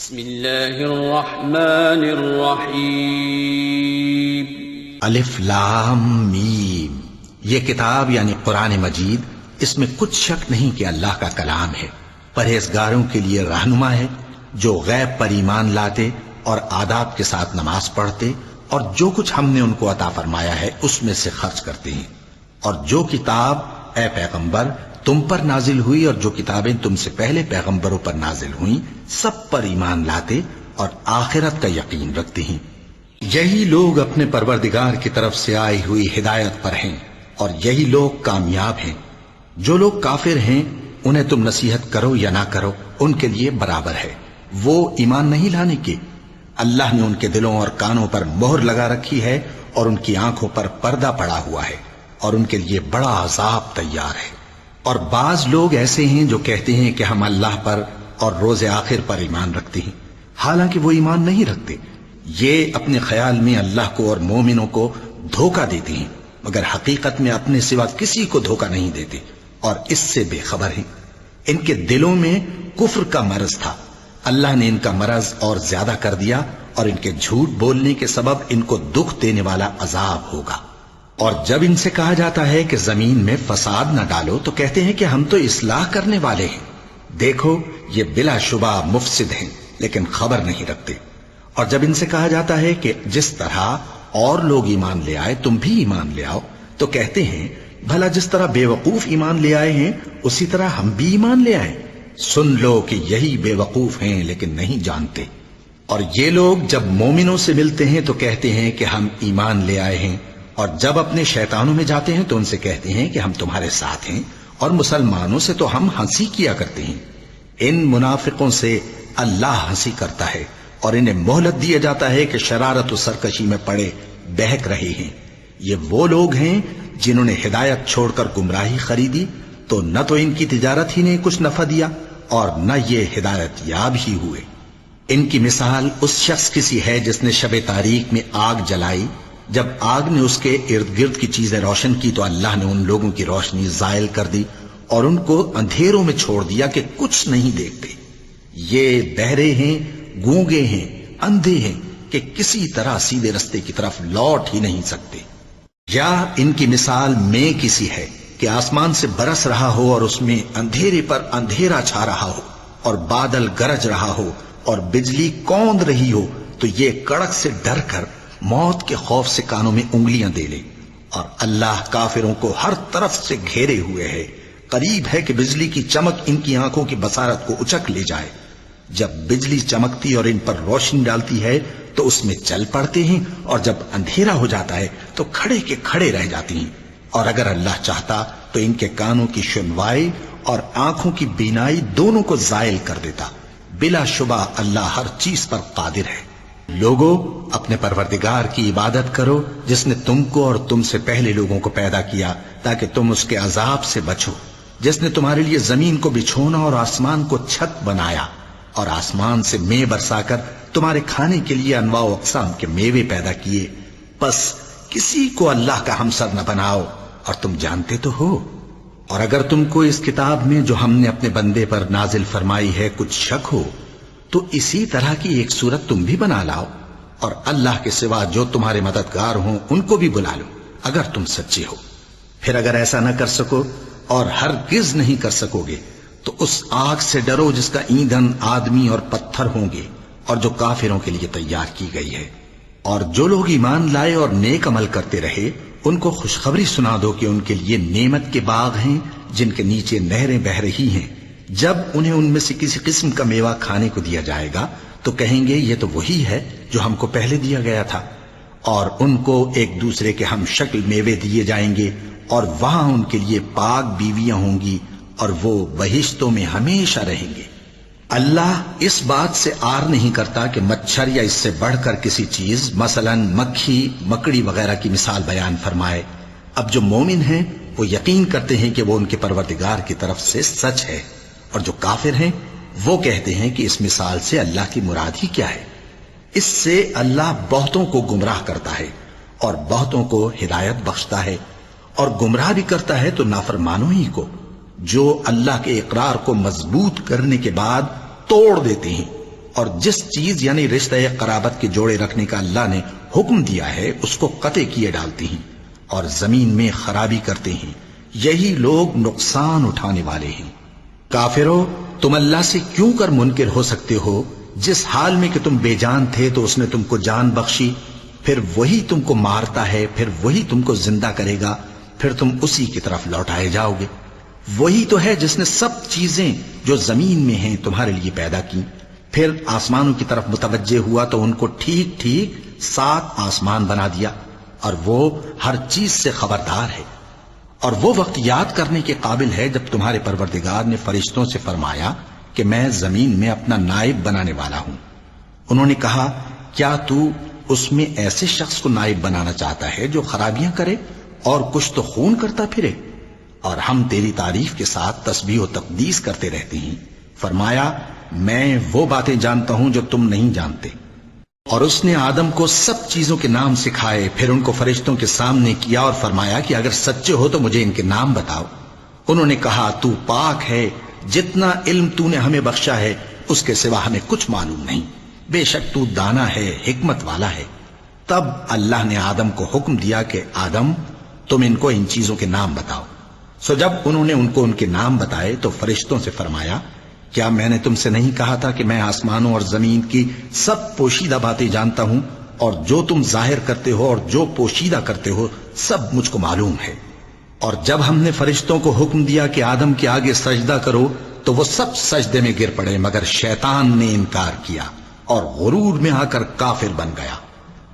بسم اللہ الرحمن الرحیم الف لام میم۔ یہ کتاب یعنی قرآن مجید، اس میں کچھ شک نہیں کہ اللہ کا کلام ہے، پرہیزگاروں کے لیے رہنما ہے، جو غیب پر ایمان لاتے اور آداب کے ساتھ نماز پڑھتے اور جو کچھ ہم نے ان کو عطا فرمایا ہے اس میں سے خرچ کرتے ہیں، اور جو کتاب اے پیغمبر تم پر نازل ہوئی اور جو کتابیں تم سے پہلے پیغمبروں پر نازل ہوئیں سب پر ایمان لاتے اور آخرت کا یقین رکھتے ہیں۔ یہی لوگ اپنے پروردگار کی طرف سے آئی ہوئی ہدایت پر ہیں اور یہی لوگ کامیاب ہیں۔ جو لوگ کافر ہیں انہیں تم نصیحت کرو یا نہ کرو ان کے لیے برابر ہے، وہ ایمان نہیں لانے کے۔ اللہ نے ان کے دلوں اور کانوں پر مہر لگا رکھی ہے اور ان کی آنکھوں پر پردہ پڑا ہوا ہے اور ان کے لیے بڑا عذاب تیار ہے۔ اور بعض لوگ ایسے ہیں جو کہتے ہیں کہ ہم اللہ پر اور روز آخر پر ایمان رکھتے ہیں، حالانکہ وہ ایمان نہیں رکھتے۔ یہ اپنے خیال میں اللہ کو اور مومنوں کو دھوکہ دیتے ہیں، مگر حقیقت میں اپنے سوا کسی کو دھوکہ نہیں دیتے اور اس سے بے خبر ہیں۔ ان کے دلوں میں کفر کا مرض تھا، اللہ نے ان کا مرض اور زیادہ کر دیا اور ان کے جھوٹ بولنے کے سبب ان کو دکھ دینے والا عذاب ہوگا۔ اور جب ان سے کہا جاتا ہے کہ زمین میں فساد نہ ڈالو تو کہتے ہیں کہ ہم تو اصلاح کرنے والے ہیں۔ دیکھو یہ بلا شبہ مفسد ہیں لیکن خبر نہیں رکھتے۔ اور جب ان سے کہا جاتا ہے کہ جس طرح اور لوگ ایمان لے آئے تم بھی ایمان لے آؤ تو کہتے ہیں بھلا جس طرح بے وقوف ایمان لے آئے ہیں اسی طرح ہم بھی ایمان لے آئیں۔ سن لو کہ یہی بے وقوف ہیں لیکن نہیں جانتے۔ اور یہ لوگ جب مومنوں سے ملتے ہیں تو کہتے ہیں کہ ہم ایمان لے آئے ہیں، اور جب اپنے شیطانوں میں جاتے ہیں تو ان سے کہتے ہیں کہ ہم تمہارے ساتھ ہیں، اور مسلمانوں سے تو ہم ہنسی کیا کرتے ہیں۔ ان منافقوں سے اللہ ہنسی کرتا ہے اور انہیں مہلت دیا جاتا ہے کہ شرارت و سرکشی میں پڑے بہک رہے ہیں۔ یہ وہ لوگ ہیں جنہوں نے ہدایت چھوڑ کر گمراہی خریدی، تو نہ تو ان کی تجارت ہی نے کچھ نفع دیا اور نہ یہ ہدایت یاب ہی ہوئے۔ ان کی مثال اس شخص کی سی ہے جس نے شب تاریک میں آگ جلائی، جب آگ نے اس کے ارد گرد کی چیزیں روشن کی تو اللہ نے ان لوگوں کی روشنی زائل کر دی اور ان کو اندھیروں میں چھوڑ دیا کہ کچھ نہیں دیکھتے۔ یہ بہرے ہیں، گونگے ہیں، اندھے ہیں کہ کسی طرح سیدھے رستے کی طرف لوٹ ہی نہیں سکتے۔ یا ان کی مثال میں کسی ہے کہ آسمان سے برس رہا ہو اور اس میں اندھیرے پر اندھیرا چھا رہا ہو اور بادل گرج رہا ہو اور بجلی کوند رہی ہو تو یہ کڑک سے ڈر کر موت کے خوف سے کانوں میں انگلیاں دے لے۔ اور اللہ کافروں کو ہر طرف سے گھیرے ہوئے ہے، قریب ہے کہ بجلی کی چمک ان کی آنکھوں کی بصارت کو اچک لے جائے۔ جب بجلی چمکتی اور ان پر روشنی ڈالتی ہے تو اس میں چل پڑتے ہیں، اور جب اندھیرا ہو جاتا ہے تو کھڑے کے کھڑے رہ جاتی ہیں۔ اور اگر اللہ چاہتا تو ان کے کانوں کی سنوائی اور آنکھوں کی بینائی دونوں کو زائل کر دیتا۔ بلا شبہ اللہ ہر چیز پر قادر ہے۔ لوگو اپنے پروردگار کی عبادت کرو جس نے تم کو اور تم سے پہلے لوگوں کو پیدا کیا تاکہ تم اس کے عذاب سے بچو، جس نے تمہارے لیے زمین کو بچھونا اور آسمان کو چھت بنایا اور آسمان سے مے برسا کر تمہارے کھانے کے لیے انواع و اقسام کے میوے پیدا کیے۔ پس کسی کو اللہ کا ہمسر نہ بناؤ اور تم جانتے تو ہو۔ اور اگر تم کو اس کتاب میں جو ہم نے اپنے بندے پر نازل فرمائی ہے کچھ شک ہو تو اسی طرح کی ایک صورت تم بھی بنا لاؤ، اور اللہ کے سوا جو تمہارے مددگار ہوں ان کو بھی بلا لو اگر تم سچے ہو۔ پھر اگر ایسا نہ کر سکو اور ہرگز نہیں کر سکو گے تو اس آگ سے ڈرو جس کا ایندھن آدمی اور پتھر ہوں گے اور جو کافروں کے لیے تیار کی گئی ہے۔ اور جو لوگ ایمان لائے اور نیک عمل کرتے رہے ان کو خوشخبری سنا دو کہ ان کے لیے نعمت کے باغ ہیں جن کے نیچے نہریں بہ رہی ہیں۔ جب انہیں ان میں سے کسی قسم کا میوہ کھانے کو دیا جائے گا تو کہیں گے یہ تو وہی ہے جو ہم کو پہلے دیا گیا تھا، اور ان کو ایک دوسرے کے ہم شکل میوے دیے جائیں گے، اور وہاں ان کے لیے پاک بیویاں ہوں گی اور وہ بہشتوں میں ہمیشہ رہیں گے۔ اللہ اس بات سے آر نہیں کرتا کہ مچھر یا اس سے بڑھ کر کسی چیز مثلا مکھی مکڑی وغیرہ کی مثال بیان فرمائے۔ اب جو مومن ہیں وہ یقین کرتے ہیں کہ وہ ان کے پروردگار کی طرف سے سچ ہے، اور جو کافر ہیں وہ کہتے ہیں کہ اس مثال سے اللہ کی مراد ہی کیا ہے۔ اس سے اللہ بہتوں کو گمراہ کرتا ہے اور بہتوں کو ہدایت بخشتا ہے، اور گمراہ بھی کرتا ہے تو نافرمانوں ہی کو، جو اللہ کے اقرار کو مضبوط کرنے کے بعد توڑ دیتے ہیں اور جس چیز یعنی رشتہ قرابت کے جوڑے رکھنے کا اللہ نے حکم دیا ہے اس کو قطع کیے ڈالتی ہیں اور زمین میں خرابی کرتے ہیں، یہی لوگ نقصان اٹھانے والے ہیں۔ کافرو، تم اللہ سے کیوں کر منکر ہو سکتے ہو؟ جس حال میں کہ تم بے جان تھے تو اس نے تم کو جان بخشی، پھر وہی تم کو مارتا ہے، پھر وہی تم کو زندہ کرے گا، پھر تم اسی کی طرف لوٹائے جاؤ گے۔ وہی تو ہے جس نے سب چیزیں جو زمین میں ہیں تمہارے لیے پیدا کی، پھر آسمانوں کی طرف متوجہ ہوا تو ان کو ٹھیک ٹھیک 7 آسمان بنا دیا، اور وہ ہر چیز سے خبردار ہے۔ اور وہ وقت یاد کرنے کے قابل ہے جب تمہارے پروردگار نے فرشتوں سے فرمایا کہ میں زمین میں اپنا نائب بنانے والا ہوں۔ انہوں نے کہا، کیا تو اس میں ایسے شخص کو نائب بنانا چاہتا ہے جو خرابیاں کرے اور کچھ تو خون کرتا پھرے؟ اور ہم تیری تعریف کے ساتھ تسبیح و تقدیس کرتے رہتے ہیں۔ فرمایا، میں وہ باتیں جانتا ہوں جو تم نہیں جانتے۔ اور اس نے آدم کو سب چیزوں کے نام سکھائے، پھر ان کو فرشتوں کے سامنے کیا اور فرمایا کہ اگر سچے ہو تو مجھے ان کے نام بتاؤ۔ انہوں نے کہا، تو پاک ہے، جتنا علم تو نے ہمیں بخشا ہے اس کے سوا ہمیں کچھ معلوم نہیں، بے شک تو دانا ہے، حکمت والا ہے۔ تب اللہ نے آدم کو حکم دیا کہ آدم، تم ان کو ان چیزوں کے نام بتاؤ۔ سو جب انہوں نے ان کو ان کے نام بتائے تو فرشتوں سے فرمایا، کیا میں نے تم سے نہیں کہا تھا کہ میں آسمانوں اور زمین کی سب پوشیدہ باتیں جانتا ہوں، اور جو تم ظاہر کرتے ہو اور جو پوشیدہ کرتے ہو سب مجھ کو معلوم ہے۔ اور جب ہم نے فرشتوں کو حکم دیا کہ آدم کے آگے سجدہ کرو تو وہ سب سجدے میں گر پڑے مگر شیطان نے انکار کیا اور غرور میں آ کر کافر بن گیا۔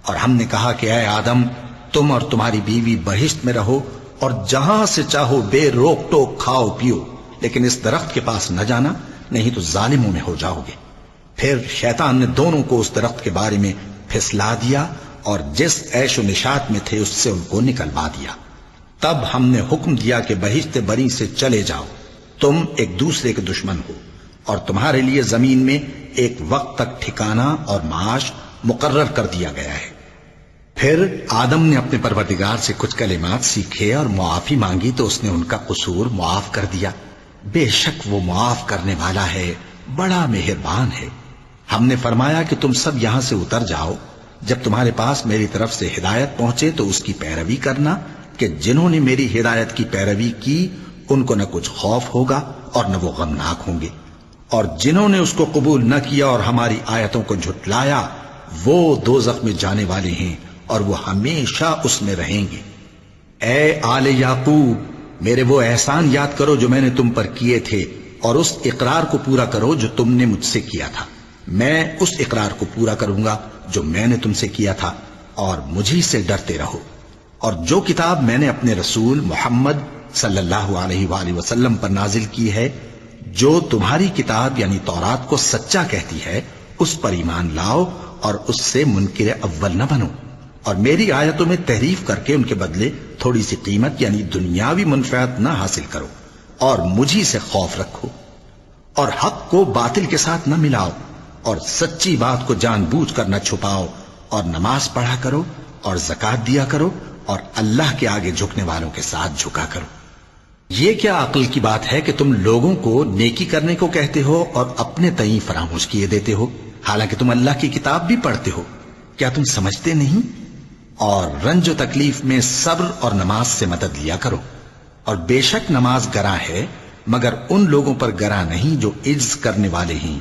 اور ہم نے کہا کہ اے آدم، تم اور تمہاری بیوی بہشت میں رہو اور جہاں سے چاہو بے روک ٹوک کھاؤ پیو، لیکن اس درخت کے پاس نہ جانا، نہیں تو ظالموں میں ہو جاؤ گے۔ پھر شیطان نے دونوں کو اس درخت کے بارے میں پھسلا دیا اور جس عیش و نشاط میں تھے اس سے ان کو نکلوا دیا۔ تب ہم نے حکم دیا کہ بہشت بری سے چلے جاؤ، تم ایک دوسرے کے دشمن ہو، اور تمہارے لیے زمین میں ایک وقت تک ٹھکانہ اور معاش مقرر کر دیا گیا ہے۔ پھر آدم نے اپنے پروردگار سے کچھ کلمات سیکھے اور معافی مانگی تو اس نے ان کا قصور معاف کر دیا۔ بے شک وہ معاف کرنے والا ہے، بڑا مہربان ہے۔ ہم نے فرمایا کہ تم سب یہاں سے اتر جاؤ، جب تمہارے پاس میری طرف سے ہدایت پہنچے تو اس کی پیروی کرنا کہ جنہوں نے میری ہدایت کی پیروی کی ان کو نہ کچھ خوف ہوگا اور نہ وہ غمناک ہوں گے، اور جنہوں نے اس کو قبول نہ کیا اور ہماری آیتوں کو جھٹلایا وہ دوزخ میں جانے والے ہیں اور وہ ہمیشہ اس میں رہیں گے۔ اے آل یعقوب، میرے وہ احسان یاد کرو جو میں نے تم پر کیے تھے، اور اس اقرار کو پورا کرو جو تم نے مجھ سے کیا تھا۔ میں اس اقرار کو پورا کروں گا جو میں نے تم سے کیا تھا، اور مجھی سے ڈرتے رہو۔ اور جو کتاب میں نے اپنے رسول محمد صلی اللہ علیہ وآلہ وسلم پر نازل کی ہے، جو تمہاری کتاب یعنی تورات کو سچا کہتی ہے، اس پر ایمان لاؤ اور اس سے منکر اول نہ بنو، اور میری آیتوں میں تحریف کر کے ان کے بدلے تھوڑی سی قیمت یعنی دنیاوی منفعت نہ حاصل کرو، اور مجھی سے خوف رکھو، اور حق کو باطل کے ساتھ نہ ملاؤ، اور سچی بات کو جان بوجھ کر نہ چھپاؤ، اور نماز پڑھا کرو اور زکوٰۃ دیا کرو، اور اللہ کے آگے جھکنے والوں کے ساتھ جھکا کرو۔ یہ کیا عقل کی بات ہے کہ تم لوگوں کو نیکی کرنے کو کہتے ہو اور اپنے تئیں فراموش کیے دیتے ہو، حالانکہ تم اللہ کی کتاب بھی پڑھتے ہو؟ کیا تم سمجھتے نہیں؟ اور رنج و تکلیف میں صبر اور نماز سے مدد لیا کرو، اور بے شک نماز گراں ہے مگر ان لوگوں پر گراں نہیں جو عجز کرنے والے ہیں،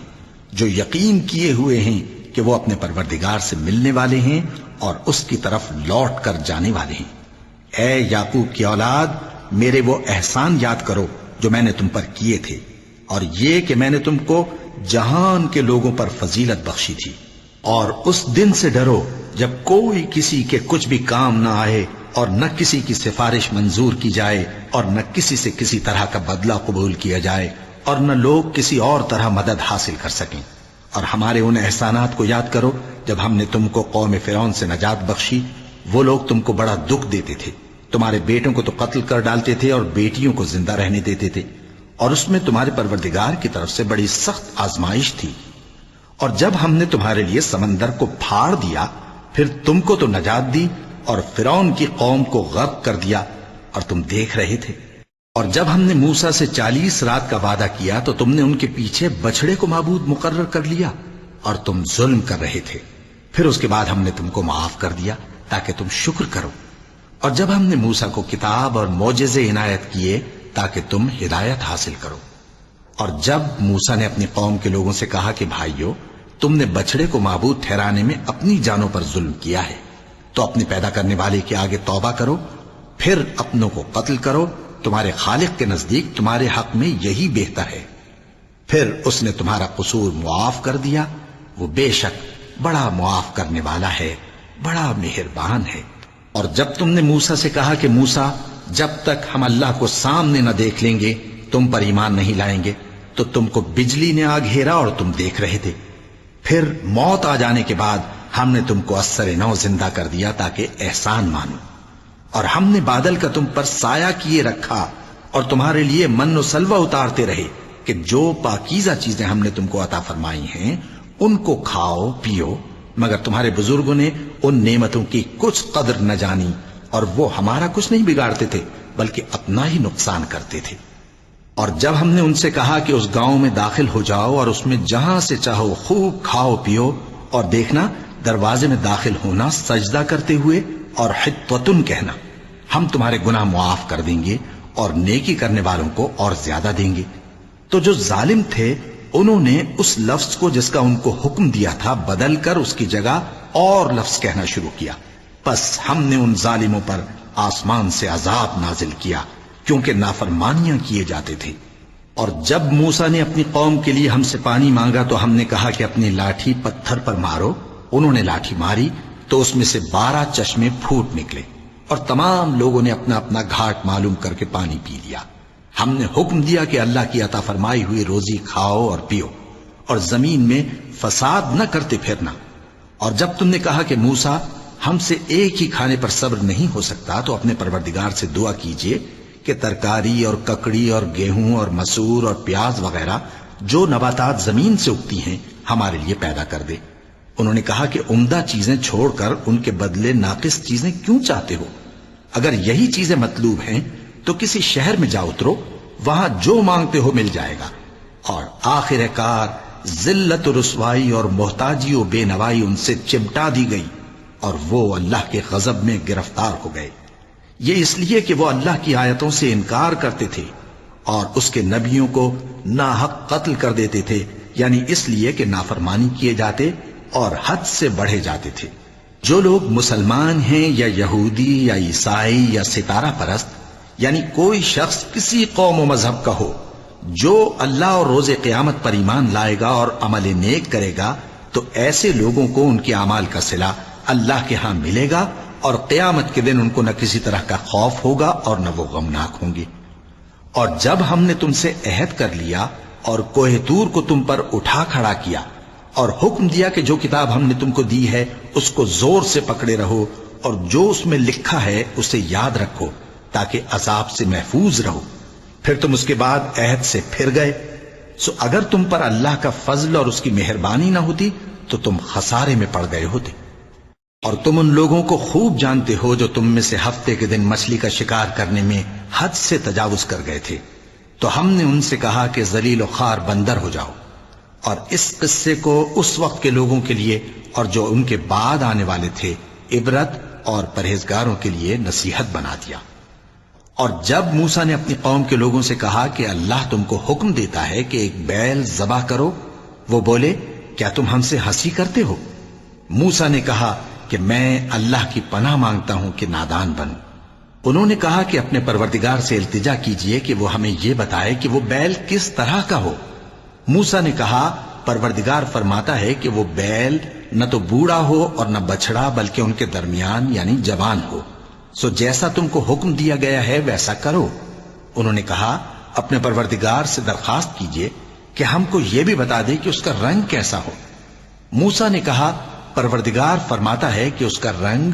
جو یقین کیے ہوئے ہیں کہ وہ اپنے پروردگار سے ملنے والے ہیں اور اس کی طرف لوٹ کر جانے والے ہیں۔ اے یعقوب کی اولاد، میرے وہ احسان یاد کرو جو میں نے تم پر کیے تھے، اور یہ کہ میں نے تم کو جہان کے لوگوں پر فضیلت بخشی تھی۔ اور اس دن سے ڈرو جب کوئی کسی کے کچھ بھی کام نہ آئے، اور نہ کسی کی سفارش منظور کی جائے، اور نہ کسی سے کسی طرح کا بدلہ قبول کیا جائے، اور نہ لوگ کسی اور طرح مدد حاصل کر سکیں۔ اور ہمارے ان احسانات کو یاد کرو جب ہم نے تم کو قوم فرعون سے نجات بخشی۔ وہ لوگ تم کو بڑا دکھ دیتے تھے، تمہارے بیٹوں کو تو قتل کر ڈالتے تھے اور بیٹیوں کو زندہ رہنے دیتے تھے، اور اس میں تمہارے پروردگار کی طرف سے بڑی سخت آزمائش تھی۔ اور جب ہم نے تمہارے لیے سمندر کو پھاڑ دیا، پھر تم کو تو نجات دی اور فرعون کی قوم کو غرق کر دیا، اور تم دیکھ رہے تھے۔ اور جب ہم نے موسیٰ سے 40 رات کا وعدہ کیا تو تم نے ان کے پیچھے بچڑے کو معبود مقرر کر لیا، اور تم ظلم کر رہے تھے، پھر اس کے بعد ہم نے تم کو معاف کر دیا تاکہ تم شکر کرو۔ اور جب ہم نے موسیٰ کو کتاب اور معجزے عنایت کیے تاکہ تم ہدایت حاصل کرو۔ اور جب موسیٰ نے اپنی قوم کے لوگوں سے کہا کہ بھائیو، تم نے بچڑے کو معبود ٹھہرانے میں اپنی جانوں پر ظلم کیا ہے، تو اپنے پیدا کرنے والے کے آگے توبہ کرو، پھر اپنوں کو قتل کرو، تمہارے خالق کے نزدیک تمہارے حق میں یہی بہتر ہے۔ پھر اس نے تمہارا قصور معاف کر دیا، وہ بے شک بڑا معاف کرنے والا ہے، بڑا مہربان ہے۔ اور جب تم نے موسیٰ سے کہا کہ موسیٰ، جب تک ہم اللہ کو سامنے نہ دیکھ لیں گے تم پر ایمان نہیں لائیں گے، تو تم کو بجلی نے آ گھیرا اور تم دیکھ رہے تھے۔ پھر موت آ جانے کے بعد ہم نے تم کو اثر نو زندہ کر دیا تاکہ احسان مانو۔ اور ہم نے بادل کا تم پر سایہ کیے رکھا اور تمہارے لیے من و سلوہ اتارتے رہے کہ جو پاکیزہ چیزیں ہم نے تم کو عطا فرمائی ہیں ان کو کھاؤ پیو، مگر تمہارے بزرگوں نے ان نعمتوں کی کچھ قدر نہ جانی، اور وہ ہمارا کچھ نہیں بگاڑتے تھے بلکہ اپنا ہی نقصان کرتے تھے۔ اور جب ہم نے ان سے کہا کہ اس گاؤں میں داخل ہو جاؤ اور اس میں جہاں سے چاہو خوب کھاؤ پیو، اور دیکھنا دروازے میں داخل ہونا سجدہ کرتے ہوئے اور حطوتن کہنا، ہم تمہارے گناہ معاف کر دیں گے اور نیکی کرنے والوں کو اور زیادہ دیں گے۔ تو جو ظالم تھے انہوں نے اس لفظ کو جس کا ان کو حکم دیا تھا بدل کر اس کی جگہ اور لفظ کہنا شروع کیا، پس ہم نے ان ظالموں پر آسمان سے عذاب نازل کیا کیونکہ نافرمانیاں کیے جاتے تھے۔ اور جب موسیٰ نے اپنی قوم کے لیے ہم سے پانی مانگا تو ہم نے کہا کہ اپنی لاٹھی پتھر پر مارو۔ انہوں نے لاٹھی ماری تو اس میں سے 12 چشمے پھوٹ نکلے، اور تمام لوگوں نے اپنا اپنا گھاٹ معلوم کر کے پانی پی لیا۔ ہم نے حکم دیا کہ اللہ کی عطا فرمائی ہوئی روزی کھاؤ اور پیو، اور زمین میں فساد نہ کرتے پھرنا۔ اور جب تم نے کہا کہ موسیٰ، ہم سے ایک ہی کھانے پر صبر نہیں ہو سکتا، تو اپنے پروردگار سے دعا کیجئے کہ ترکاری اور ککڑی اور گیہوں اور مسور اور پیاز وغیرہ جو نباتات زمین سے اگتی ہیں ہمارے لیے پیدا کر دے۔ انہوں نے کہا کہ عمدہ چیزیں چھوڑ کر ان کے بدلے ناقص چیزیں کیوں چاہتے ہو؟ اگر یہی چیزیں مطلوب ہیں تو کسی شہر میں جا اترو، وہاں جو مانگتے ہو مل جائے گا۔ اور آخر کار ذلت و رسوائی اور محتاجی و بے نوائی ان سے چمٹا دی گئی، اور وہ اللہ کے غضب میں گرفتار ہو گئے۔ یہ اس لیے کہ وہ اللہ کی آیتوں سے انکار کرتے تھے اور اس کے نبیوں کو ناحق قتل کر دیتے تھے، یعنی اس لیے کہ نافرمانی کیے جاتے اور حد سے بڑھے جاتے تھے۔ جو لوگ مسلمان ہیں یا یہودی یا عیسائی یا ستارہ پرست، یعنی کوئی شخص کسی قوم و مذہب کا ہو، جو اللہ اور روز قیامت پر ایمان لائے گا اور عمل نیک کرے گا، تو ایسے لوگوں کو ان کے اعمال کا صلہ اللہ کے ہاں ملے گا، اور قیامت کے دن ان کو نہ کسی طرح کا خوف ہوگا اور نہ وہ غمناک ہوں گے۔ اور جب ہم نے تم سے عہد کر لیا اور کوہ طور کو تم پر اٹھا کھڑا کیا اور حکم دیا کہ جو کتاب ہم نے تم کو دی ہے اس کو زور سے پکڑے رہو، اور جو اس میں لکھا ہے اسے یاد رکھو تاکہ عذاب سے محفوظ رہو، پھر تم اس کے بعد عہد سے پھر گئے، سو اگر تم پر اللہ کا فضل اور اس کی مہربانی نہ ہوتی تو تم خسارے میں پڑ گئے ہوتے۔ اور تم ان لوگوں کو خوب جانتے ہو جو تم میں سے ہفتے کے دن مچھلی کا شکار کرنے میں حد سے تجاوز کر گئے تھے، تو ہم نے ان سے کہا کہ ذلیل و خوار بندر ہو جاؤ، اور اس قصے کو اس وقت کے لوگوں کے لیے اور جو ان کے بعد آنے والے تھے عبرت اور پرہیزگاروں کے لیے نصیحت بنا دیا۔ اور جب موسیٰ نے اپنی قوم کے لوگوں سے کہا کہ اللہ تم کو حکم دیتا ہے کہ ایک بیل ذبح کرو، وہ بولے کیا تم ہم سے ہنسی کرتے ہو؟ موسیٰ نے کہا کہ میں اللہ کی پناہ مانگتا ہوں کہ نادان بنوں۔ انہوں نے کہا کہ اپنے پروردگار سے التجا کیجئے کہ وہ ہمیں یہ بتائے کہ وہ بیل کس طرح کا ہو۔ موسیٰ نے کہا پروردگار فرماتا ہے کہ وہ بیل نہ تو بوڑھا ہو اور نہ بچڑا بلکہ ان کے درمیان یعنی جوان ہو، سو جیسا تم کو حکم دیا گیا ہے ویسا کرو۔ انہوں نے کہا اپنے پروردگار سے درخواست کیجئے کہ ہم کو یہ بھی بتا دے کہ اس کا رنگ کیسا ہو۔ موسیٰ نے کہا پروردگار فرماتا ہے کہ اس کا رنگ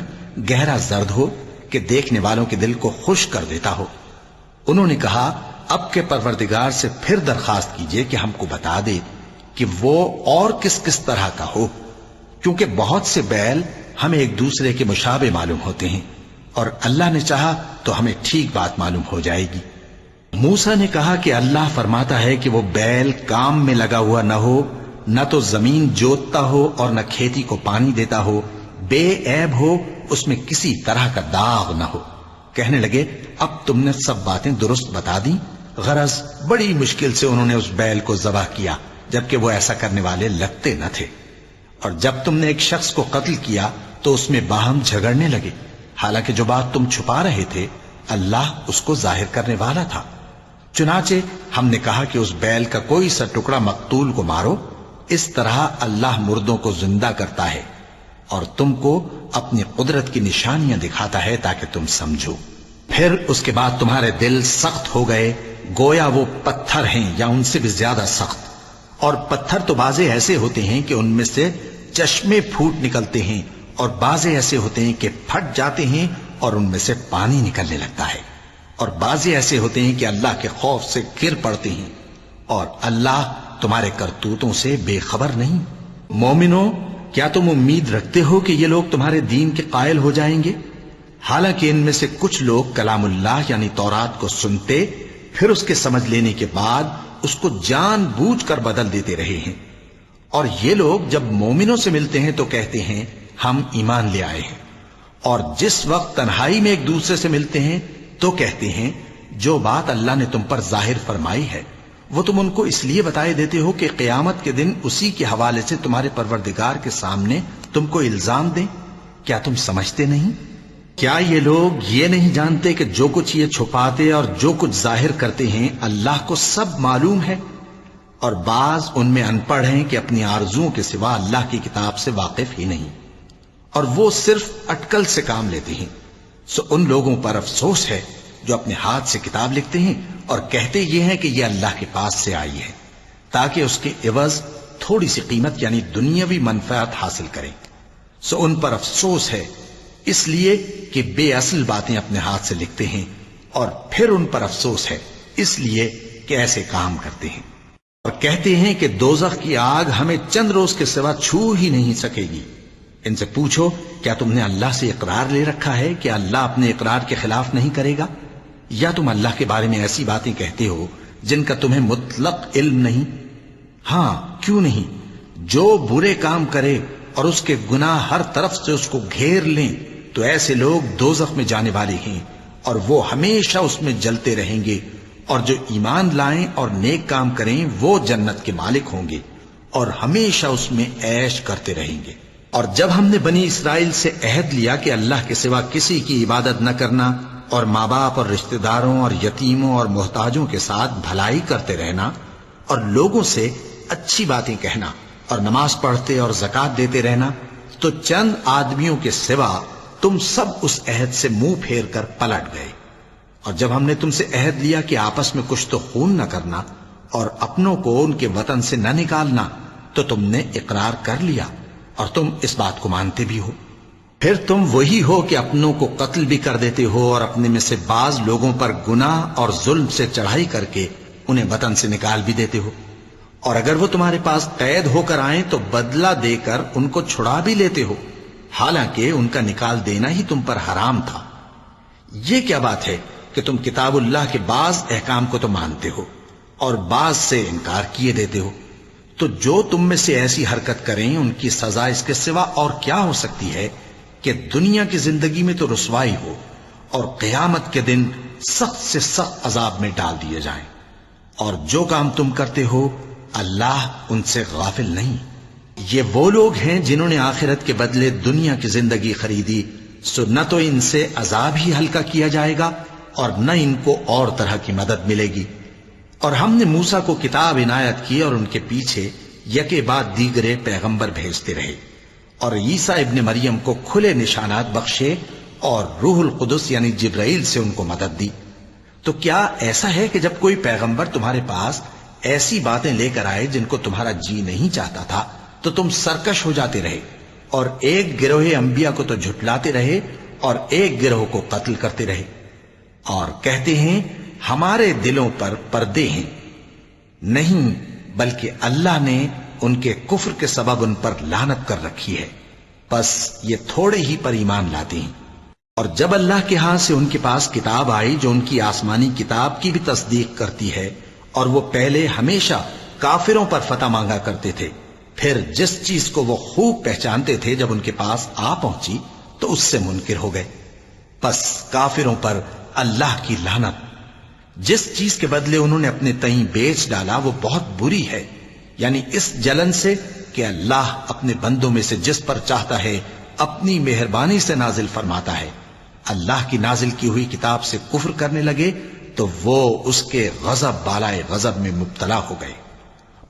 گہرا زرد ہو کہ دیکھنے والوں کے دل کو خوش کر دیتا ہو۔ انہوں نے کہا اب کے پروردگار سے پھر درخواست کیجئے کہ ہم کو بتا دے کہ وہ اور کس کس طرح کا ہو، کیونکہ بہت سے بیل ہمیں ایک دوسرے کے مشابہ معلوم ہوتے ہیں، اور اللہ نے چاہا تو ہمیں ٹھیک بات معلوم ہو جائے گی۔ موسیٰ نے کہا کہ اللہ فرماتا ہے کہ وہ بیل کام میں لگا ہوا نہ ہو نہ تو زمین جوتتا ہو اور نہ کھیتی کو پانی دیتا ہو، بے عیب ہو، اس میں کسی طرح کا داغ نہ ہو۔ کہنے لگے اب تم نے سب باتیں درست بتا دی۔ غرض بڑی مشکل سے انہوں نے اس بیل کو ذبح کیا، جبکہ وہ ایسا کرنے والے لگتے نہ تھے۔ اور جب تم نے ایک شخص کو قتل کیا تو اس میں باہم جھگڑنے لگے، حالانکہ جو بات تم چھپا رہے تھے اللہ اس کو ظاہر کرنے والا تھا۔ چنانچہ ہم نے کہا کہ اس بیل کا کوئی سا ٹکڑا مقتول کو مارو، اس طرح اللہ مردوں کو زندہ کرتا ہے اور تم کو اپنی قدرت کی نشانیاں دکھاتا ہے تاکہ تم سمجھو۔ پھر اس کے بعد تمہارے دل سخت ہو گئے، گویا وہ پتھر ہیں یا ان سے بھی زیادہ سخت۔ اور پتھر تو بعضے ایسے ہوتے ہیں کہ ان میں سے چشمے پھوٹ نکلتے ہیں، اور بعضے ایسے ہوتے ہیں کہ پھٹ جاتے ہیں اور ان میں سے پانی نکلنے لگتا ہے، اور بعضے ایسے ہوتے ہیں کہ اللہ کے خوف سے گر پڑتے ہیں، اور اللہ تمہارے کرتوتوں سے بے خبر نہیں۔ مومنو، کیا تم امید رکھتے ہو کہ یہ لوگ تمہارے دین کے قائل ہو جائیں گے؟ حالانکہ ان میں سے کچھ لوگ کلام اللہ یعنی تورات کو سنتے، پھر اس کے سمجھ لینے کے بعد اس کو جان بوجھ کر بدل دیتے رہے ہیں۔ اور یہ لوگ جب مومنوں سے ملتے ہیں تو کہتے ہیں ہم ایمان لے آئے ہیں، اور جس وقت تنہائی میں ایک دوسرے سے ملتے ہیں تو کہتے ہیں جو بات اللہ نے تم پر ظاہر فرمائی ہے وہ تم ان کو اس لیے بتائے دیتے ہو کہ قیامت کے دن اسی کے حوالے سے تمہارے پروردگار کے سامنے تم کو الزام دیں۔ کیا تم سمجھتے نہیں؟ کیا یہ لوگ یہ نہیں جانتے کہ جو کچھ یہ چھپاتے اور جو کچھ ظاہر کرتے ہیں اللہ کو سب معلوم ہے؟ اور بعض ان میں ان پڑھ ہیں کہ اپنی آرزوؤں کے سوا اللہ کی کتاب سے واقف ہی نہیں، اور وہ صرف اٹکل سے کام لیتے ہیں۔ سو ان لوگوں پر افسوس ہے جو اپنے ہاتھ سے کتاب لکھتے ہیں اور کہتے یہ ہیں کہ یہ اللہ کے پاس سے آئی ہے، تاکہ اس کے عوض تھوڑی سی قیمت یعنی دنیاوی منفعت حاصل کریں۔ سو ان پر افسوس ہے اس لیے کہ بے اصل باتیں اپنے ہاتھ سے لکھتے ہیں، اور پھر ان پر افسوس ہے اس لیے کہ ایسے کام کرتے ہیں، اور کہتے ہیں کہ دوزخ کی آگ ہمیں چند روز کے سوا چھو ہی نہیں سکے گی۔ ان سے پوچھو کیا تم نے اللہ سے اقرار لے رکھا ہے کہ اللہ اپنے اقرار کے خلاف نہیں کرے گا؟ یا تم اللہ کے بارے میں ایسی باتیں کہتے ہو جن کا تمہیں مطلق علم نہیں؟ ہاں کیوں نہیں، جو برے کام کرے اور اس کے گناہ ہر طرف سے اس کو گھیر لیں تو ایسے لوگ دوزخ میں جانے والے ہیں، اور وہ ہمیشہ اس میں جلتے رہیں گے، اور جو ایمان لائیں اور نیک کام کریں وہ جنت کے مالک ہوں گے اور ہمیشہ اس میں عیش کرتے رہیں گے۔ اور جب ہم نے بنی اسرائیل سے عہد لیا کہ اللہ کے سوا کسی کی عبادت نہ کرنا، اور ماں باپ اور رشتہ داروں اور یتیموں اور محتاجوں کے ساتھ بھلائی کرتے رہنا، اور لوگوں سے اچھی باتیں کہنا، اور نماز پڑھتے اور زکوٰۃ دیتے رہنا، تو چند آدمیوں کے سوا تم سب اس عہد سے منہ پھیر کر پلٹ گئے۔ اور جب ہم نے تم سے عہد لیا کہ آپس میں کچھ تو خون نہ کرنا اور اپنوں کو ان کے وطن سے نہ نکالنا، تو تم نے اقرار کر لیا اور تم اس بات کو مانتے بھی ہو۔ پھر تم وہی ہو کہ اپنوں کو قتل بھی کر دیتے ہو، اور اپنے میں سے بعض لوگوں پر گناہ اور ظلم سے چڑھائی کر کے انہیں وطن سے نکال بھی دیتے ہو، اور اگر وہ تمہارے پاس قید ہو کر آئیں تو بدلہ دے کر ان کو چھڑا بھی لیتے ہو، حالانکہ ان کا نکال دینا ہی تم پر حرام تھا۔ یہ کیا بات ہے کہ تم کتاب اللہ کے بعض احکام کو تو مانتے ہو اور بعض سے انکار کیے دیتے ہو؟ تو جو تم میں سے ایسی حرکت کریں ان کی سزا اس کے سوا اور کیا ہو سکتی ہے کہ دنیا کی زندگی میں تو رسوائی ہو اور قیامت کے دن سخت سے سخت عذاب میں ڈال دیے جائیں۔ اور جو کام تم کرتے ہو اللہ ان سے غافل نہیں۔ یہ وہ لوگ ہیں جنہوں نے آخرت کے بدلے دنیا کی زندگی خریدی، سو نہ تو ان سے عذاب ہی ہلکا کیا جائے گا اور نہ ان کو اور طرح کی مدد ملے گی۔ اور ہم نے موسیٰ کو کتاب عنایت کی اور ان کے پیچھے یکے بعد دیگرے پیغمبر بھیجتے رہے، اور عیسیٰ ابن مریم کو کھلے نشانات بخشے اور روح القدس یعنی جبرائیل سے ان کو مدد دی۔ تو کیا ایسا ہے کہ جب کوئی پیغمبر تمہارے پاس ایسی باتیں لے کر آئے جن کو تمہارا جی نہیں چاہتا تھا تو تم سرکش ہو جاتے رہے، اور ایک گروہ انبیاء کو تو جھٹلاتے رہے اور ایک گروہ کو قتل کرتے رہے، اور کہتے ہیں ہمارے دلوں پر پردے ہیں؟ نہیں، بلکہ اللہ نے ان کے کفر کے سبب ان پر لعنت کر رکھی ہے، بس یہ تھوڑے ہی پر ایمان لاتے ہیں۔ اور جب اللہ کے ہاں سے ان کے پاس کتاب آئی جو ان کی آسمانی کتاب کی بھی تصدیق کرتی ہے، اور وہ پہلے ہمیشہ کافروں پر فتح مانگا کرتے تھے، پھر جس چیز کو وہ خوب پہچانتے تھے جب ان کے پاس آ پہنچی تو اس سے منکر ہو گئے۔ پس کافروں پر اللہ کی لعنت۔ جس چیز کے بدلے انہوں نے اپنے تئیں بیچ ڈالا وہ بہت بری ہے، یعنی اس جلن سے کہ اللہ اپنے بندوں میں سے جس پر چاہتا ہے اپنی مہربانی سے نازل فرماتا ہے۔ اللہ کی نازل کی ہوئی کتاب سے کفر کرنے لگے تو وہ اس کے غضب بالائے غضب میں مبتلا ہو گئے،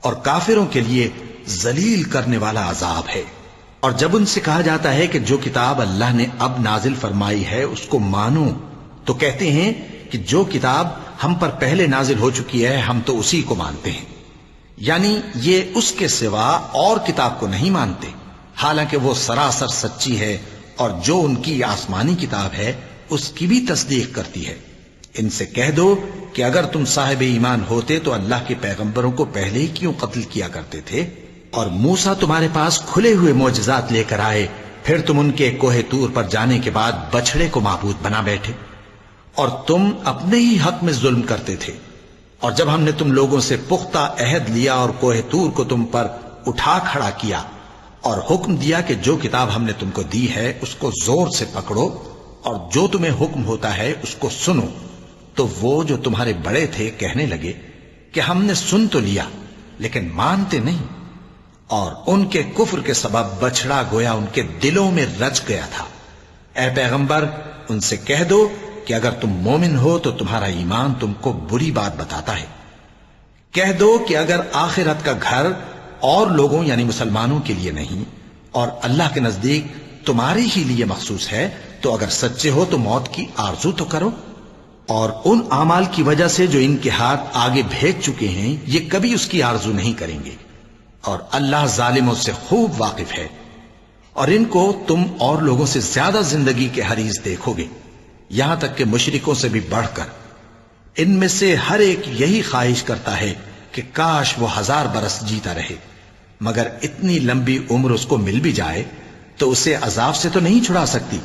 اور کافروں کے لیے ذلیل کرنے والا عذاب ہے۔ اور جب ان سے کہا جاتا ہے کہ جو کتاب اللہ نے اب نازل فرمائی ہے اس کو مانو، تو کہتے ہیں کہ جو کتاب ہم پر پہلے نازل ہو چکی ہے ہم تو اسی کو مانتے ہیں، یعنی یہ اس کے سوا اور کتاب کو نہیں مانتے، حالانکہ وہ سراسر سچی ہے، اور جو ان کی آسمانی کتاب ہے اس کی بھی تصدیق کرتی ہے۔ ان سے کہہ دو کہ اگر تم صاحب ایمان ہوتے تو اللہ کے پیغمبروں کو پہلے ہی کیوں قتل کیا کرتے تھے؟ اور موسیٰ تمہارے پاس کھلے ہوئے معجزات لے کر آئے، پھر تم ان کے کوہ طور پر جانے کے بعد بچڑے کو معبود بنا بیٹھے، اور تم اپنے ہی حق میں ظلم کرتے تھے۔ اور جب ہم نے تم لوگوں سے پختہ عہد لیا اور کوہ طور کو تم پر اٹھا کھڑا کیا اور حکم دیا کہ جو کتاب ہم نے تم کو دی ہے اس کو زور سے پکڑو اور جو تمہیں حکم ہوتا ہے اس کو سنو، تو وہ جو تمہارے بڑے تھے کہنے لگے کہ ہم نے سن تو لیا لیکن مانتے نہیں، اور ان کے کفر کے سبب بچڑا گویا ان کے دلوں میں رچ گیا تھا۔ اے پیغمبر ان سے کہہ دو کہ اگر تم مومن ہو تو تمہارا ایمان تم کو بری بات بتاتا ہے۔ کہہ دو کہ اگر آخرت کا گھر اور لوگوں یعنی مسلمانوں کے لیے نہیں اور اللہ کے نزدیک تمہارے ہی لیے مخصوص ہے تو اگر سچے ہو تو موت کی آرزو تو کرو، اور ان اعمال کی وجہ سے جو ان کے ہاتھ آگے بھیج چکے ہیں یہ کبھی اس کی آرزو نہیں کریں گے، اور اللہ ظالموں سے خوب واقف ہے۔ اور ان کو تم اور لوگوں سے زیادہ زندگی کے حریص دیکھو گے، یہاں تک کہ مشرکوں سے بھی بڑھ کر۔ ان میں سے ہر ایک یہی خواہش کرتا ہے کہ کاش وہ 1000 برس جیتا رہے، مگر اتنی لمبی عمر اس کو مل بھی جائے تو اسے عذاب سے تو نہیں چھڑا سکتی،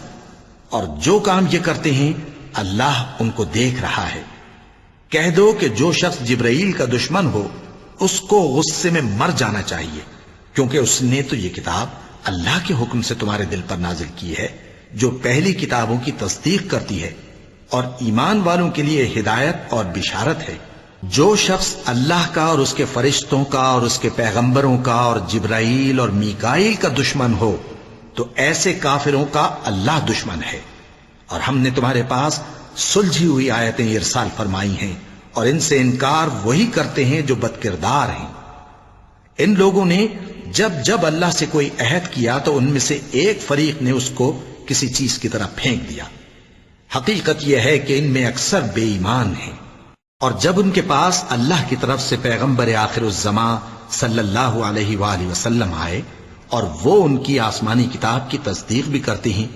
اور جو کام یہ کرتے ہیں اللہ ان کو دیکھ رہا ہے۔ کہہ دو کہ جو شخص جبرائیل کا دشمن ہو اس کو غصے میں مر جانا چاہیے، کیونکہ اس نے تو یہ کتاب اللہ کے حکم سے تمہارے دل پر نازل کی ہے جو پہلی کتابوں کی تصدیق کرتی ہے اور ایمان والوں کے لیے ہدایت اور بشارت ہے۔ جو شخص اللہ کا اور اس کے فرشتوں کا اور اس کے پیغمبروں کا اور جبرائیل اور میکائیل کا دشمن ہو تو ایسے کافروں کا اللہ دشمن ہے۔ اور ہم نے تمہارے پاس سلجھی ہوئی آیتیں ارسال فرمائی ہیں، اور ان سے انکار وہی کرتے ہیں جو بدکردار ہیں۔ ان لوگوں نے جب جب اللہ سے کوئی عہد کیا تو ان میں سے ایک فریق نے اس کو کسی چیز کی طرح پھینک دیا۔ حقیقت یہ ہے کہ ان میں اکثر بے ایمان ہیں۔ اور جب ان کے پاس اللہ کی طرف سے پیغمبر آخر الزماں صلی اللہ علیہ وآلہ وسلم آئے اور وہ ان کی آسمانی کتاب کی تصدیق بھی کرتے ہیں،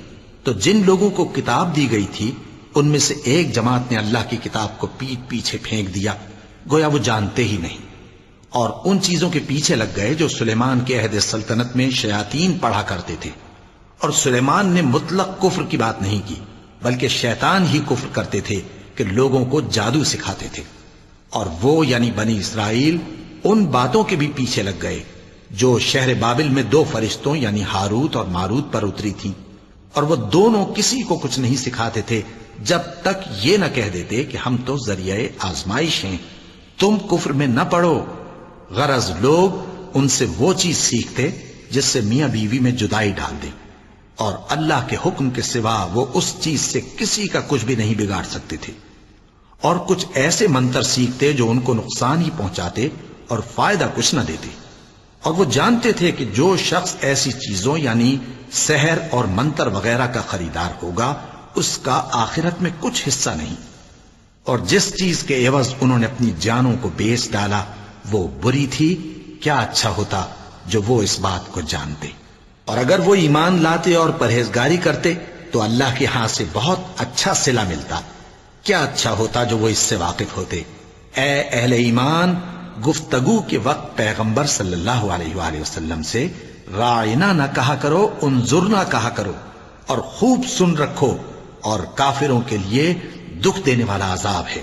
تو جن لوگوں کو کتاب دی گئی تھی ان میں سے ایک جماعت نے اللہ کی کتاب کو پیٹ پیچھے پھینک دیا، گویا وہ جانتے ہی نہیں، اور ان چیزوں کے پیچھے لگ گئے جو سلیمان کے عہد سلطنت میں شیاطین پڑھا کرتے تھے۔ اور سلیمان نے مطلق کفر کی بات نہیں کی، بلکہ شیطان ہی کفر کرتے تھے کہ لوگوں کو جادو سکھاتے تھے، اور وہ یعنی بنی اسرائیل ان باتوں کے بھی پیچھے لگ گئے جو شہر بابل میں 2 فرشتوں یعنی ہاروت اور ماروت پر اتری تھیں، اور وہ دونوں کسی کو کچھ نہیں سکھاتے تھے جب تک یہ نہ کہہ دیتے کہ ہم تو ذریعہ آزمائش ہیں، تم کفر میں نہ پڑو۔ غرض لوگ ان سے وہ چیز سیکھتے جس سے میاں بیوی میں جدائی ڈال دے، اور اللہ کے حکم کے سوا وہ اس چیز سے کسی کا کچھ بھی نہیں بگاڑ سکتے تھے، اور کچھ ایسے منتر سیکھتے جو ان کو نقصان ہی پہنچاتے اور فائدہ کچھ نہ دیتے۔ اور وہ جانتے تھے کہ جو شخص ایسی چیزوں یعنی سحر اور منتر وغیرہ کا خریدار ہوگا اس کا آخرت میں کچھ حصہ نہیں، اور جس چیز کے عوض انہوں نے اپنی جانوں کو بیچ ڈالا وہ بری تھی۔ کیا اچھا ہوتا جو وہ اس بات کو جانتے، اور اگر وہ ایمان لاتے اور پرہیزگاری کرتے تو اللہ کے ہاں سے بہت اچھا صلہ ملتا۔ کیا اچھا ہوتا جو وہ اس سے واقف ہوتے۔ اے اہل ایمان، گفتگو کے وقت پیغمبر صلی اللہ علیہ وآلہ وسلم سے راعنا نہ کہا کرو، انظرنا کہا کرو، اور خوب سن رکھو، اور کافروں کے لیے دکھ دینے والا عذاب ہے۔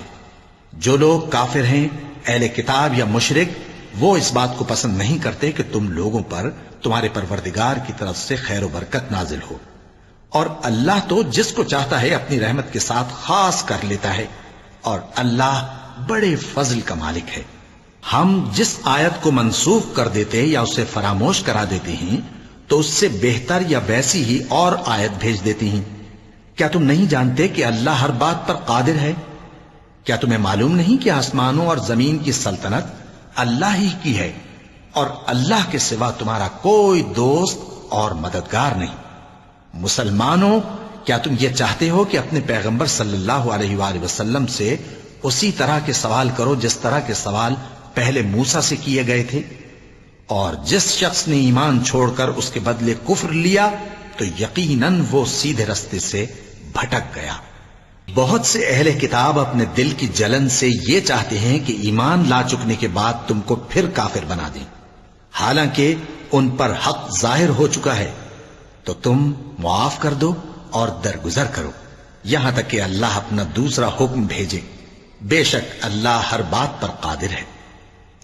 جو لوگ کافر ہیں، اہل کتاب یا مشرک، وہ اس بات کو پسند نہیں کرتے کہ تم لوگوں پر تمہارے پروردگار کی طرف سے خیر و برکت نازل ہو، اور اللہ تو جس کو چاہتا ہے اپنی رحمت کے ساتھ خاص کر لیتا ہے، اور اللہ بڑے فضل کا مالک ہے۔ ہم جس آیت کو منسوخ کر دیتے یا اسے فراموش کرا دیتے ہیں تو اس سے بہتر یا ویسی ہی اور آیت بھیج دیتی ہیں۔ کیا تم نہیں جانتے کہ اللہ ہر بات پر قادر ہے؟ کیا تمہیں معلوم نہیں کہ آسمانوں اور زمین کی سلطنت اللہ ہی کی ہے، اور اللہ کے سوا تمہارا کوئی دوست اور مددگار نہیں؟ مسلمانوں، کیا تم یہ چاہتے ہو کہ اپنے پیغمبر صلی اللہ علیہ وآلہ وسلم سے اسی طرح کے سوال کرو جس طرح کے سوال پہلے موسیٰ سے کیے گئے تھے؟ اور جس شخص نے ایمان چھوڑ کر اس کے بدلے کفر لیا تو یقیناً وہ سیدھے رستے سے بھٹک گیا۔ بہت سے اہل کتاب اپنے دل کی جلن سے یہ چاہتے ہیں کہ ایمان لا چکنے کے بعد تم کو پھر کافر بنا دیں، حالانکہ ان پر حق ظاہر ہو چکا ہے، تو تم معاف کر دو اور درگزر کرو یہاں تک کہ اللہ اپنا دوسرا حکم بھیجے۔ بے شک اللہ ہر بات پر قادر ہے۔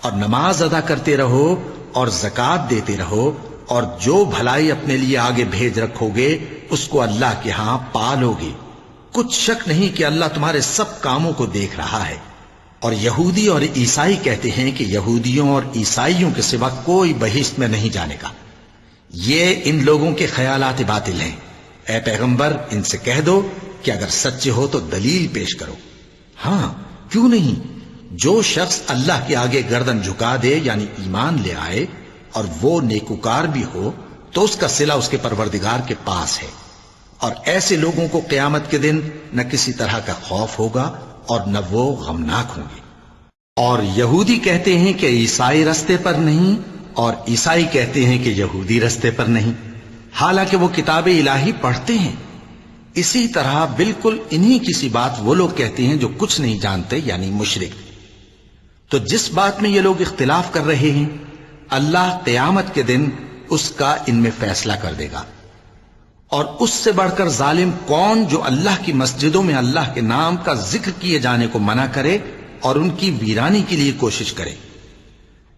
اور نماز ادا کرتے رہو اور زکوٰۃ دیتے رہو، اور جو بھلائی اپنے لیے آگے بھیج رکھو گے اس کو اللہ کے ہاں پالو گے۔ کچھ شک نہیں کہ اللہ تمہارے سب کاموں کو دیکھ رہا ہے۔ اور یہودی اور عیسائی کہتے ہیں کہ یہودیوں اور عیسائیوں کے سوا کوئی بہشت میں نہیں جانے گا۔ یہ ان لوگوں کے خیالات باطل ہیں۔ اے پیغمبر، ان سے کہہ دو کہ اگر سچے ہو تو دلیل پیش کرو۔ ہاں، کیوں نہیں؟ جو شخص اللہ کے آگے گردن جھکا دے یعنی ایمان لے آئے اور وہ نیکوکار بھی ہو تو اس کا صلہ اس کے پروردگار کے پاس ہے، اور ایسے لوگوں کو قیامت کے دن نہ کسی طرح کا خوف ہوگا اور نہ وہ غمناک ہوں گے۔ اور یہودی کہتے ہیں کہ عیسائی رستے پر نہیں، اور عیسائی کہتے ہیں کہ یہودی رستے پر نہیں، حالانکہ وہ کتاب الہی پڑھتے ہیں۔ اسی طرح بالکل انہی کسی بات وہ لوگ کہتے ہیں جو کچھ نہیں جانتے یعنی مشرک۔ تو جس بات میں یہ لوگ اختلاف کر رہے ہیں اللہ قیامت کے دن اس کا ان میں فیصلہ کر دے گا۔ اور اس سے بڑھ کر ظالم کون جو اللہ کی مسجدوں میں اللہ کے نام کا ذکر کیے جانے کو منع کرے اور ان کی ویرانی کے لیے کوشش کرے؟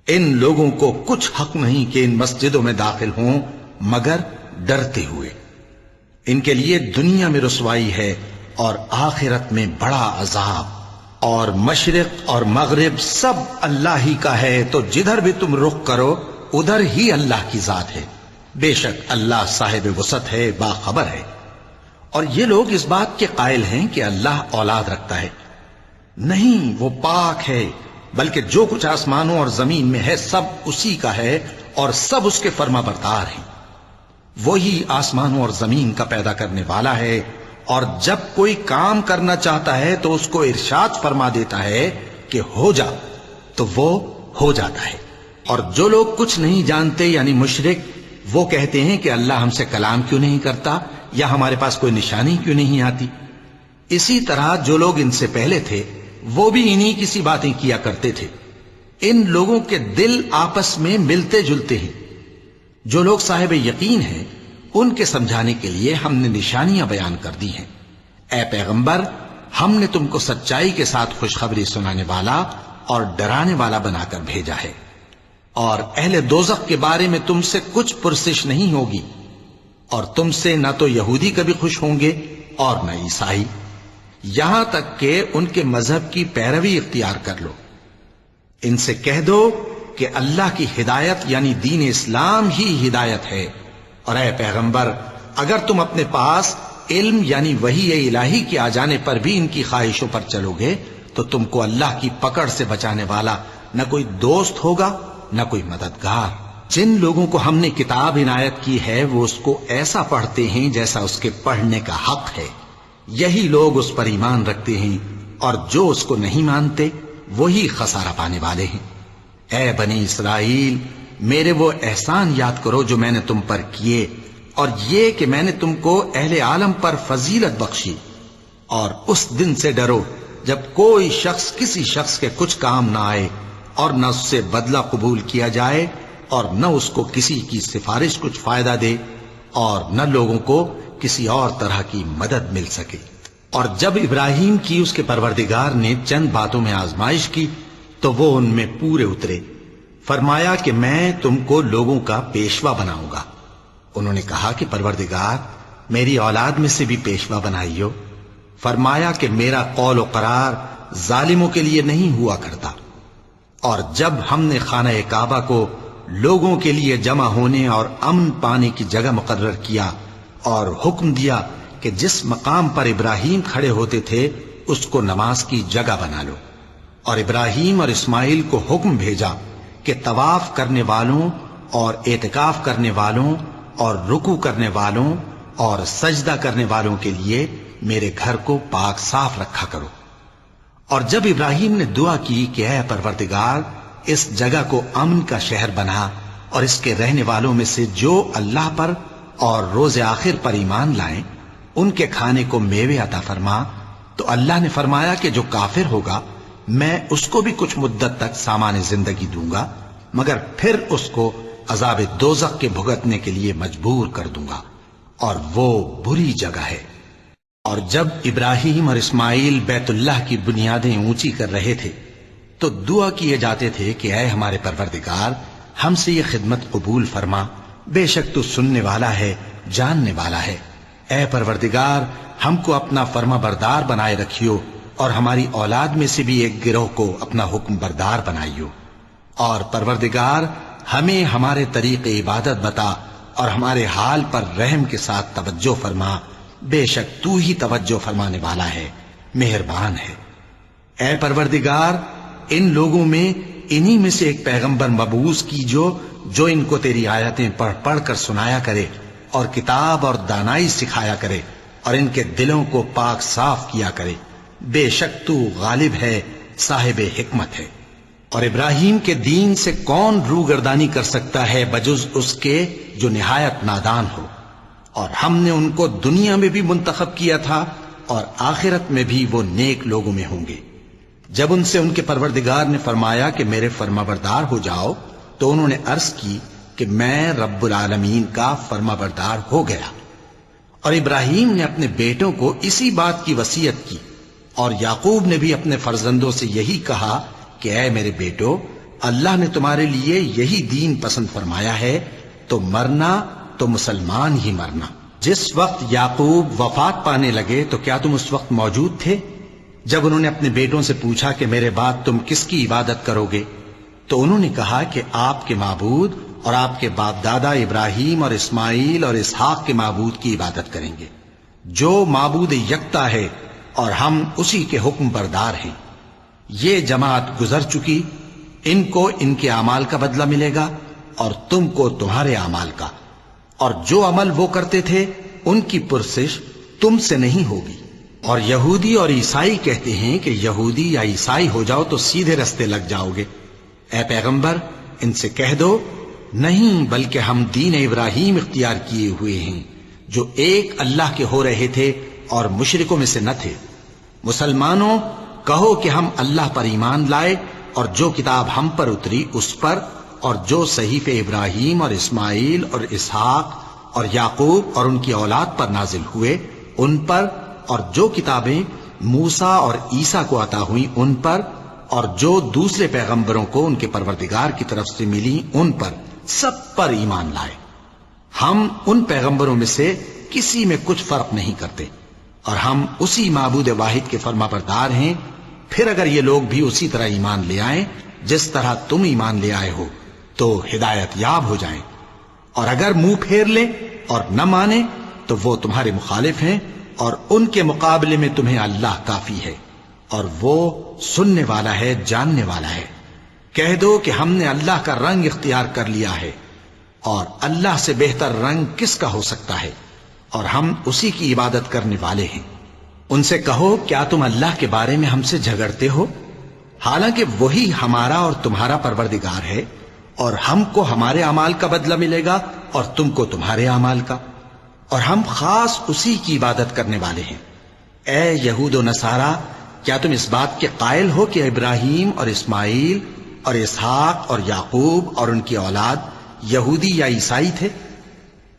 ان لوگوں کو کچھ حق نہیں کہ ان مسجدوں میں داخل ہوں مگر ڈرتے ہوئے۔ ان کے لیے دنیا میں رسوائی ہے اور آخرت میں بڑا عذاب۔ اور مشرق اور مغرب سب اللہ ہی کا ہے، تو جدھر بھی تم رخ کرو ادھر ہی اللہ کی ذات ہے۔ بے شک اللہ صاحب وسعت ہے، باخبر ہے۔ اور یہ لوگ اس بات کے قائل ہیں کہ اللہ اولاد رکھتا ہے۔ نہیں، وہ پاک ہے، بلکہ جو کچھ آسمانوں اور زمین میں ہے سب اسی کا ہے، اور سب اس کے فرما بردار ہیں۔ وہی آسمانوں اور زمین کا پیدا کرنے والا ہے، اور جب کوئی کام کرنا چاہتا ہے تو اس کو ارشاد فرما دیتا ہے کہ ہو جا، تو وہ ہو جاتا ہے۔ اور جو لوگ کچھ نہیں جانتے یعنی مشرک، وہ کہتے ہیں کہ اللہ ہم سے کلام کیوں نہیں کرتا، یا ہمارے پاس کوئی نشانی کیوں نہیں آتی۔ اسی طرح جو لوگ ان سے پہلے تھے وہ بھی انہی کسی باتیں کیا کرتے تھے۔ ان لوگوں کے دل آپس میں ملتے جلتے ہیں۔ جو لوگ صاحب یقین ہیں ان کے سمجھانے کے لیے ہم نے نشانیاں بیان کر دی ہیں۔ اے پیغمبر، ہم نے تم کو سچائی کے ساتھ خوشخبری سنانے والا اور ڈرانے والا بنا کر بھیجا ہے، اور اہل دوزخ کے بارے میں تم سے کچھ پرسش نہیں ہوگی، اور تم سے نہ تو یہودی کبھی خوش ہوں گے اور نہ عیسائی، یہاں تک کہ ان کے مذہب کی پیروی اختیار کر لو۔ ان سے کہہ دو کہ اللہ کی ہدایت یعنی دین اسلام ہی ہدایت ہے، اور اے پیغمبر اگر تم اپنے پاس علم یعنی وحی الہی کے آ جانے پر بھی ان کی خواہشوں پر چلو گے تو تم کو اللہ کی پکڑ سے بچانے والا نہ کوئی دوست ہوگا نہ کوئی مددگار۔ جن لوگوں کو ہم نے کتاب عنایت کی ہے وہ اس کو ایسا پڑھتے ہیں جیسا اس کے پڑھنے کا حق ہے، یہی لوگ اس پر ایمان رکھتے ہیں، اور جو اس کو نہیں مانتے وہی خسارہ پانے والے ہیں۔ اے بنی اسرائیل، میرے وہ احسان یاد کرو جو میں نے تم پر کیے، اور یہ کہ میں نے تم کو اہل عالم پر فضیلت بخشی، اور اس دن سے ڈرو جب کوئی شخص کسی شخص کے کچھ کام نہ آئے اور نہ اس سے بدلہ قبول کیا جائے، اور نہ اس کو کسی کی سفارش کچھ فائدہ دے، اور نہ لوگوں کو کسی اور طرح کی مدد مل سکے۔ اور جب ابراہیم کی اس کے پروردگار نے چند باتوں میں آزمائش کی تو وہ ان میں پورے اترے، فرمایا کہ میں تم کو لوگوں کا پیشوا بناؤں گا۔ انہوں نے کہا کہ پروردگار میری اولاد میں سے بھی پیشوا بنائیو۔ فرمایا کہ میرا قول و قرار ظالموں کے لیے نہیں ہوا کرتا۔ اور جب ہم نے خانہ کعبہ کو لوگوں کے لیے جمع ہونے اور امن پانے کی جگہ مقرر کیا اور حکم دیا کہ جس مقام پر ابراہیم کھڑے ہوتے تھے اس کو نماز کی جگہ بنا لو، اور ابراہیم اور اسماعیل کو حکم بھیجا کہ طواف کرنے والوں اور اعتکاف کرنے والوں اور رکوع کرنے والوں اور سجدہ کرنے والوں کے لیے میرے گھر کو پاک صاف رکھا کرو۔ اور جب ابراہیم نے دعا کی کہ اے پروردگار اس جگہ کو امن کا شہر بنا، اور اس کے رہنے والوں میں سے جو اللہ پر اور روز آخر پر ایمان لائیں ان کے کھانے کو میوے عطا فرما، تو اللہ نے فرمایا کہ جو کافر ہوگا میں اس کو بھی کچھ مدت تک سامان زندگی دوں گا، مگر پھر اس کو عذاب دوزخ کے بھگتنے کے لیے مجبور کر دوں گا، اور وہ بری جگہ ہے۔ اور جب ابراہیم اور اسماعیل بیت اللہ کی بنیادیں اونچی کر رہے تھے تو دعا کیے جاتے تھے کہ اے ہمارے پروردگار ہم سے یہ خدمت قبول فرما، بے شک تو سننے والا ہے، جاننے والا ہے۔ اے پروردگار ہم کو اپنا فرما بردار بنائے رکھیو، اور ہماری اولاد میں سے بھی ایک گروہ کو اپنا حکم بردار بنائیو، اور پروردگار ہمیں ہمارے طریق عبادت بتا اور ہمارے حال پر رحم کے ساتھ توجہ فرما، بے شک تو ہی توجہ فرمانے والا ہے، مہربان ہے۔ اے پروردگار ان لوگوں میں انہی میں سے ایک پیغمبر مبعوث کیجو جو ان کو تیری آیتیں پڑھ پڑھ کر سنایا کرے اور کتاب اور دانائی سکھایا کرے اور ان کے دلوں کو پاک صاف کیا کرے، بے شک تو غالب ہے، صاحب حکمت ہے۔ اور ابراہیم کے دین سے کون روگردانی کر سکتا ہے بجز اس کے جو نہایت نادان ہو، اور ہم نے ان کو دنیا میں بھی منتخب کیا تھا اور آخرت میں بھی وہ نیک لوگوں میں ہوں گے۔ جب ان سے ان کے پروردگار نے فرمایا کہ میرے فرما بردار ہو جاؤ تو انہوں نے عرض کی کہ میں رب العالمین کا فرما بردار ہو گیا۔ اور ابراہیم نے اپنے بیٹوں کو اسی بات کی وصیت کی، اور یعقوب نے بھی اپنے فرزندوں سے یہی کہا کہ اے میرے بیٹو، اللہ نے تمہارے لیے یہی دین پسند فرمایا ہے، تو مرنا تو مسلمان ہی مرنا۔ جس وقت یعقوب وفات پانے لگے تو کیا تم اس وقت موجود تھے جب انہوں نے اپنے بیٹوں سے پوچھا کہ میرے بعد تم کس کی عبادت کرو گے؟ تو انہوں نے کہا کہ آپ کے معبود اور آپ کے باپ دادا ابراہیم اور اسماعیل اور اسحاق کے معبود کی عبادت کریں گے، جو معبود یکتا ہے اور ہم اسی کے حکم بردار ہیں۔ یہ جماعت گزر چکی، ان کو ان کے اعمال کا بدلہ ملے گا اور تم کو تمہارے اعمال کا، اور جو عمل وہ کرتے تھے ان کی پرسش تم سے نہیں ہوگی۔ اور یہودی اور عیسائی کہتے ہیں کہ یہودی یا عیسائی ہو جاؤ تو سیدھے رستے لگ جاؤ گے۔ اے پیغمبر ان سے کہہ دو نہیں، بلکہ ہم دین ابراہیم اختیار کیے ہوئے ہیں جو ایک اللہ کے ہو رہے تھے اور مشرکوں میں سے نہ تھے۔ مسلمانوں کہو کہ ہم اللہ پر ایمان لائے اور جو کتاب ہم پر اتری اس پر، اور جو صحیفے ابراہیم اور اسماعیل اور اسحاق اور یعقوب اور ان کی اولاد پر نازل ہوئے ان پر، اور جو کتابیں موسیٰ اور عیسیٰ کو عطا ہوئیں ان پر، اور جو دوسرے پیغمبروں کو ان کے پروردگار کی طرف سے ملی ان پر، سب پر ایمان لائے۔ ہم ان پیغمبروں میں سے کسی میں کچھ فرق نہیں کرتے، اور ہم اسی معبود واحد کے فرما بردار ہیں۔ پھر اگر یہ لوگ بھی اسی طرح ایمان لے آئیں جس طرح تم ایمان لے آئے ہو تو ہدایت یاب ہو جائیں، اور اگر منہ پھیر لیں اور نہ مانیں تو وہ تمہارے مخالف ہیں، اور ان کے مقابلے میں تمہیں اللہ کافی ہے، اور وہ سننے والا ہے، جاننے والا ہے۔ کہہ دو کہ ہم نے اللہ کا رنگ اختیار کر لیا ہے، اور اللہ سے بہتر رنگ کس کا ہو سکتا ہے، اور ہم اسی کی عبادت کرنے والے ہیں۔ ان سے کہو کیا تم اللہ کے بارے میں ہم سے جھگڑتے ہو، حالانکہ وہی ہمارا اور تمہارا پروردگار ہے، اور ہم کو ہمارے اعمال کا بدلہ ملے گا اور تم کو تمہارے اعمال کا، اور ہم خاص اسی کی عبادت کرنے والے ہیں۔ اے یہود و نصارا، کیا تم اس بات کے قائل ہو کہ ابراہیم اور اسماعیل اور اسحاق اور یعقوب اور ان کی اولاد یہودی یا عیسائی تھے؟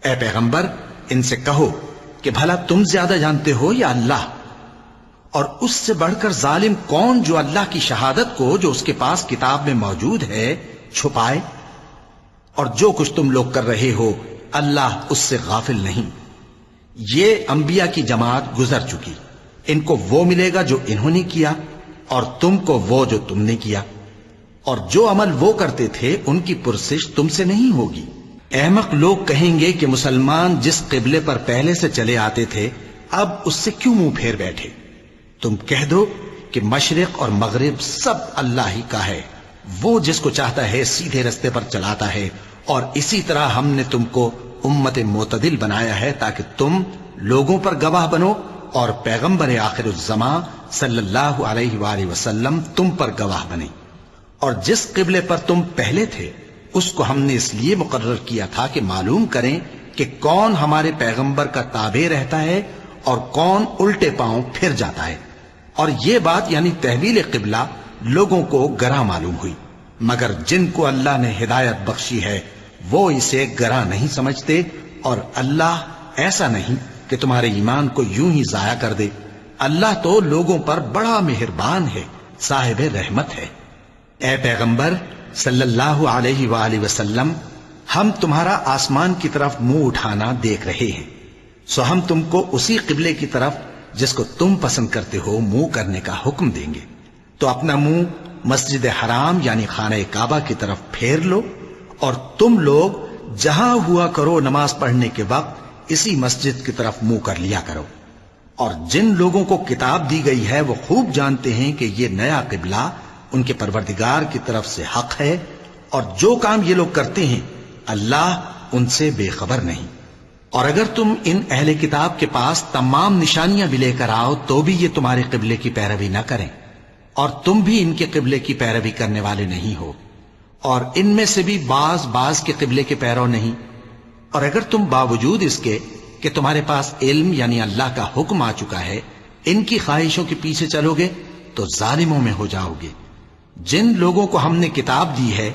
اے پیغمبر ان سے کہو کہ بھلا تم زیادہ جانتے ہو یا اللہ؟ اور اس سے بڑھ کر ظالم کون جو اللہ کی شہادت کو جو اس کے پاس کتاب میں موجود ہے چھپائے؟ اور جو کچھ تم لوگ کر رہے ہو اللہ اس سے غافل نہیں۔ یہ انبیاء کی جماعت گزر چکی، ان کو وہ ملے گا جو انہوں نے کیا، اور تم کو وہ جو تم نے کیا، اور جو عمل وہ کرتے تھے ان کی پرسش تم سے نہیں ہوگی۔ احمق لوگ کہیں گے کہ مسلمان جس قبلے پر پہلے سے چلے آتے تھے اب اس سے کیوں منہ پھیر بیٹھے؟ تم کہہ دو کہ مشرق اور مغرب سب اللہ ہی کا ہے، وہ جس کو چاہتا ہے سیدھے رستے پر چلاتا ہے، اور اسی طرح ہم نے تم کو امت معتدل بنایا ہے تاکہ تم لوگوں پر گواہ بنو، اور پیغمبر آخر الزمان صلی اللہ علیہ وآلہ وسلم تم پر گواہ بنے۔ اور جس قبلے پر تم پہلے تھے اس کو ہم نے اس لیے مقرر کیا تھا کہ معلوم کریں کہ کون ہمارے پیغمبر کا تابع رہتا ہے اور کون الٹے پاؤں پھر جاتا ہے۔ اور یہ بات یعنی تحویل قبلہ لوگوں کو گراں معلوم ہوئی، مگر جن کو اللہ نے ہدایت بخشی ہے وہ اسے گراں نہیں سمجھتے، اور اللہ ایسا نہیں کہ تمہارے ایمان کو یوں ہی ضائع کر دے۔ اللہ تو لوگوں پر بڑا مہربان ہے، صاحب رحمت ہے۔ اے پیغمبر صلی اللہ علیہ وآلہ وسلم، ہم تمہارا آسمان کی طرف منہ اٹھانا دیکھ رہے ہیں، سو ہم تم کو اسی قبلے کی طرف جس کو تم پسند کرتے ہو منہ کرنے کا حکم دیں گے۔ تو اپنا منہ مسجد حرام یعنی خانہ کعبہ کی طرف پھیر لو، اور تم لوگ جہاں ہوا کرو نماز پڑھنے کے وقت اسی مسجد کی طرف منہ کر لیا کرو۔ اور جن لوگوں کو کتاب دی گئی ہے وہ خوب جانتے ہیں کہ یہ نیا قبلہ ان کے پروردگار کی طرف سے حق ہے، اور جو کام یہ لوگ کرتے ہیں اللہ ان سے بے خبر نہیں۔ اور اگر تم ان اہل کتاب کے پاس تمام نشانیاں بھی لے کر آؤ تو بھی یہ تمہارے قبلے کی پیروی نہ کریں، اور تم بھی ان کے قبلے کی پیروی کرنے والے نہیں ہو، اور ان میں سے بھی بعض کے قبلے کے پیرو نہیں۔ اور اگر تم باوجود اس کے کہ تمہارے پاس علم یعنی اللہ کا حکم آ چکا ہے ان کی خواہشوں کے پیچھے چلو گے تو ظالموں میں ہو جاؤ گے۔ جن لوگوں کو ہم نے کتاب دی ہے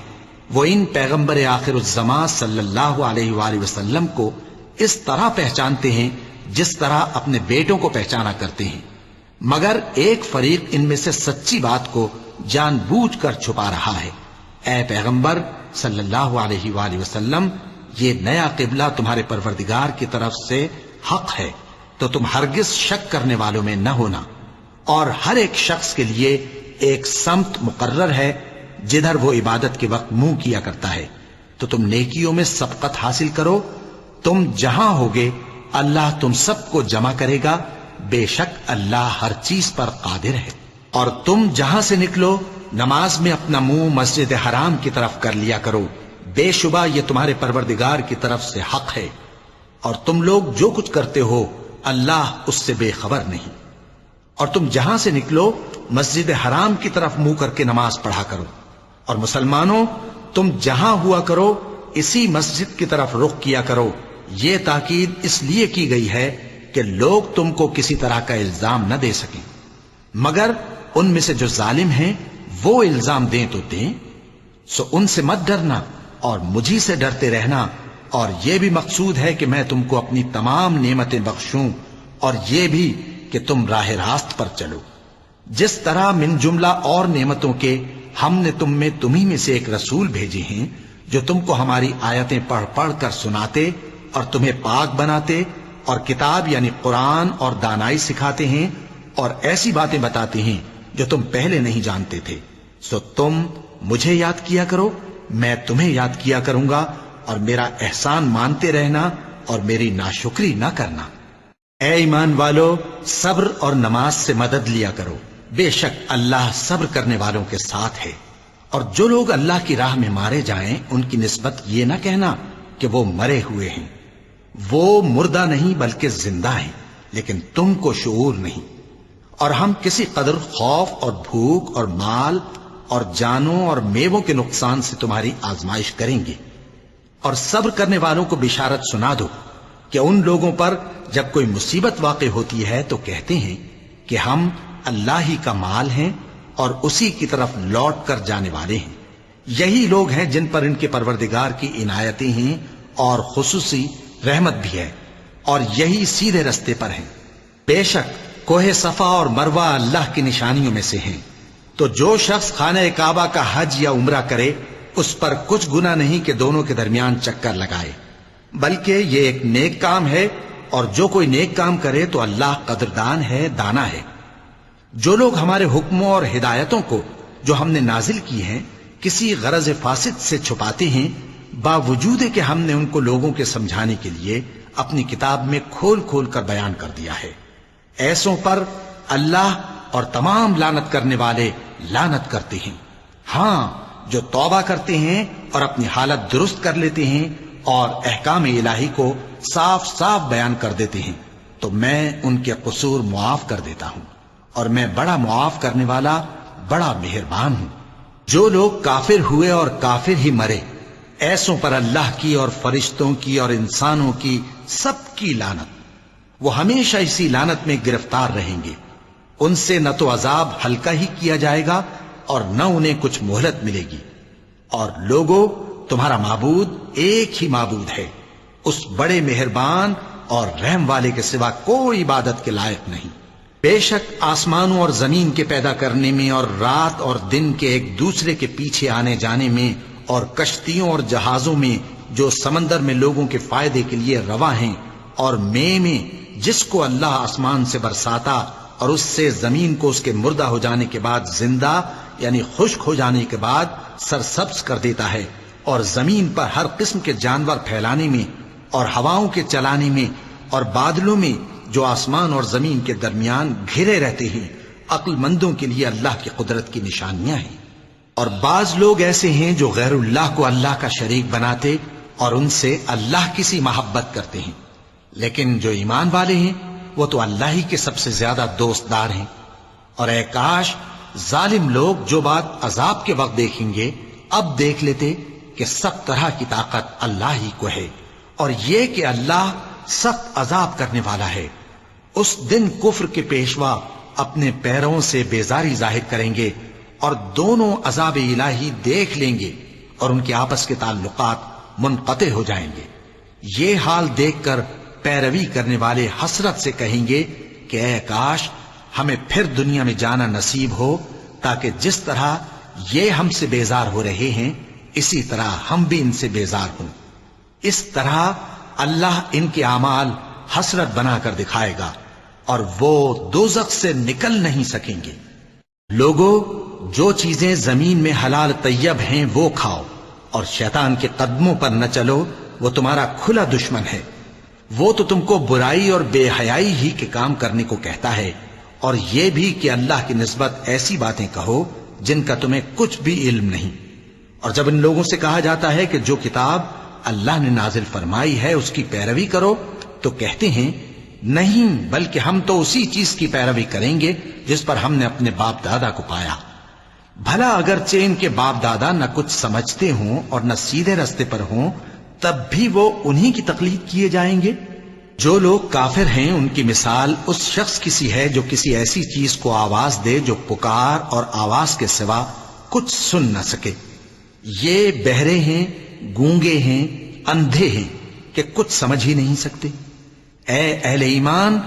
وہ ان پیغمبر آخر الزمان صلی اللہ علیہ وآلہ وسلم کو اس طرح پہچانتے ہیں جس طرح اپنے بیٹوں کو پہچانا کرتے ہیں، مگر ایک فریق ان میں سے سچی بات کو جان بوجھ کر چھپا رہا ہے۔ اے پیغمبر صلی اللہ علیہ وآلہ وسلم، یہ نیا قبلہ تمہارے پروردگار کی طرف سے حق ہے، تو تم ہرگز شک کرنے والوں میں نہ ہونا، اور ہر ایک شخص کے لیے ایک سمت مقرر ہے جدھر وہ عبادت کے وقت منہ کیا کرتا ہے، تو تم نیکیوں میں سبقت حاصل کرو۔ تم جہاں ہوگے اللہ تم سب کو جمع کرے گا، بے شک اللہ ہر چیز پر قادر ہے۔ اور تم جہاں سے نکلو نماز میں اپنا منہ مسجد حرام کی طرف کر لیا کرو، بے شبہ یہ تمہارے پروردگار کی طرف سے حق ہے، اور تم لوگ جو کچھ کرتے ہو اللہ اس سے بے خبر نہیں۔ اور تم جہاں سے نکلو مسجد حرام کی طرف منہ کر کے نماز پڑھا کرو، اور مسلمانوں تم جہاں ہوا کرو اسی مسجد کی طرف رخ کیا کرو۔ یہ تاکید اس لیے کی گئی ہے کہ لوگ تم کو کسی طرح کا الزام نہ دے سکیں، مگر ان میں سے جو ظالم ہیں وہ الزام دیں تو دیں، سو ان سے مت ڈرنا اور مجھی سے ڈرتے رہنا، اور یہ بھی مقصود ہے کہ میں تم کو اپنی تمام نعمتیں بخشوں، اور یہ بھی کہ تم راہ راست پر چلو۔ جس طرح من جملہ اور نعمتوں کے ہم نے تم میں تمہیں میں سے ایک رسول بھیجے ہیں جو تم کو ہماری آیتیں پڑھ پڑھ کر سناتے اور تمہیں پاک بناتے، اور کتاب یعنی قرآن اور دانائی سکھاتے ہیں، اور ایسی باتیں بتاتے ہیں جو تم پہلے نہیں جانتے تھے، سو تم مجھے یاد کیا کرو، میں تمہیں یاد کیا کروں گا، اور میرا احسان مانتے رہنا اور میری ناشکری نہ کرنا۔ اے ایمان والو، صبر اور نماز سے مدد لیا کرو، بے شک اللہ صبر کرنے والوں کے ساتھ ہے۔ اور جو لوگ اللہ کی راہ میں مارے جائیں ان کی نسبت یہ نہ کہنا کہ وہ مرے ہوئے ہیں، وہ مردہ نہیں بلکہ زندہ ہیں، لیکن تم کو شعور نہیں۔ اور ہم کسی قدر خوف اور بھوک اور مال اور جانوں اور میووں کے نقصان سے تمہاری آزمائش کریں گے، اور صبر کرنے والوں کو بشارت سنا دو کہ ان لوگوں پر جب کوئی مصیبت واقع ہوتی ہے تو کہتے ہیں کہ ہم اللہ ہی کا مال ہیں اور اسی کی طرف لوٹ کر جانے والے ہیں۔ یہی لوگ ہیں جن پر ان کے پروردگار کی عنایتیں ہیں اور خصوصی رحمت بھی ہے، اور یہی سیدھے رستے پر ہیں۔ بے شک کوہ صفا اور مروہ اللہ کی نشانیوں میں سے ہیں، تو جو شخص خانہ کعبہ کا حج یا عمرہ کرے اس پر کچھ گناہ نہیں کہ دونوں کے درمیان چکر لگائے، بلکہ یہ ایک نیک کام ہے، اور جو کوئی نیک کام کرے تو اللہ قدردان ہے، دانا ہے۔ جو لوگ ہمارے حکموں اور ہدایتوں کو جو ہم نے نازل کی ہیں کسی غرض فاسد سے چھپاتے ہیں، باوجود کہ ہم نے ان کو لوگوں کے سمجھانے کے لیے اپنی کتاب میں کھول کھول کر بیان کر دیا ہے، ایسوں پر اللہ اور تمام لعنت کرنے والے لعنت کرتے ہیں۔ ہاں، جو توبہ کرتے ہیں اور اپنی حالت درست کر لیتے ہیں اور احکام الہی کو صاف صاف بیان کر دیتے ہیں تو میں ان کے قصور معاف کر دیتا ہوں، اور میں بڑا معاف کرنے والا، بڑا مہربان ہوں۔ جو لوگ کافر ہوئے اور کافر ہی مرے، ایسوں پر اللہ کی اور فرشتوں کی اور انسانوں کی سب کی لعنت، وہ ہمیشہ اسی لعنت میں گرفتار رہیں گے۔ ان سے نہ تو عذاب ہلکا ہی کیا جائے گا اور نہ انہیں کچھ مہلت ملے گی۔ اور لوگوں، تمہارا معبود ایک ہی معبود ہے، اس بڑے مہربان اور رحم والے کے سوا کوئی عبادت کے لائق نہیں۔ بے شک آسمانوں اور زمین کے پیدا کرنے میں اور رات اور دن کے ایک دوسرے کے پیچھے آنے جانے میں اور کشتیوں اور جہازوں میں جو سمندر میں لوگوں کے فائدے کے لیے رواں ہیں، اور میں جس کو اللہ آسمان سے برساتا اور اس سے زمین کو اس کے مردہ ہو جانے کے بعد زندہ یعنی خشک ہو جانے کے بعد سرسبز کر دیتا ہے، اور زمین پر ہر قسم کے جانور پھیلانے میں اور ہواؤں کے چلانے میں اور بادلوں میں جو آسمان اور زمین کے درمیان گھرے رہتے ہیں، عقل مندوں کے لیے اللہ کی قدرت کی نشانیاں ہیں۔ اور بعض لوگ ایسے ہیں جو غیر اللہ کو اللہ کا شریک بناتے اور ان سے اللہ کی سی محبت کرتے ہیں، لیکن جو ایمان والے ہیں وہ تو اللہ ہی کے سب سے زیادہ دوست دار ہیں۔ اور اے کاش ظالم لوگ جو بات عذاب کے وقت دیکھیں گے اب دیکھ لیتے کہ سب طرح کی طاقت اللہ ہی کو ہے، اور یہ کہ اللہ سخت عذاب کرنے والا ہے۔ اس دن کفر کے پیشوا اپنے پیروں سے بیزاری ظاہر کریں گے اور دونوں عذاب الہی دیکھ لیں گے اور ان کے آپس کے تعلقات منقطع ہو جائیں گے۔ یہ حال دیکھ کر پیروی کرنے والے حسرت سے کہیں گے کہ اے کاش ہمیں پھر دنیا میں جانا نصیب ہو، تاکہ جس طرح یہ ہم سے بیزار ہو رہے ہیں اسی طرح ہم بھی ان سے بیزار ہوں۔ اس طرح اللہ ان کے اعمال حسرت بنا کر دکھائے گا اور وہ دوزخ سے نکل نہیں سکیں گے۔ لوگوں، جو چیزیں زمین میں حلال طیب ہیں وہ کھاؤ، اور شیطان کے قدموں پر نہ چلو، وہ تمہارا کھلا دشمن ہے۔ وہ تو تم کو برائی اور بے حیائی ہی کے کام کرنے کو کہتا ہے، اور یہ بھی کہ اللہ کی نسبت ایسی باتیں کہو جن کا تمہیں کچھ بھی علم نہیں۔ اور جب ان لوگوں سے کہا جاتا ہے کہ جو کتاب اللہ نے نازل فرمائی ہے اس کی پیروی کرو، تو کہتے ہیں نہیں، بلکہ ہم تو اسی چیز کی پیروی کریں گے جس پر ہم نے اپنے باپ دادا کو پایا۔ بھلا اگرچہ ان کے باپ دادا نہ کچھ سمجھتے ہوں اور نہ سیدھے رستے پر ہوں، تب بھی وہ انہی کی تقلید کیے جائیں گے۔ جو لوگ کافر ہیں ان کی مثال اس شخص کی سی ہے جو کسی ایسی چیز کو آواز دے جو پکار اور آواز کے سوا کچھ سن نہ سکے۔ یہ بہرے ہیں، گونگے ہیں، اندھے ہیں کہ کچھ سمجھ ہی نہیں سکتے۔ اے اہل ایمان،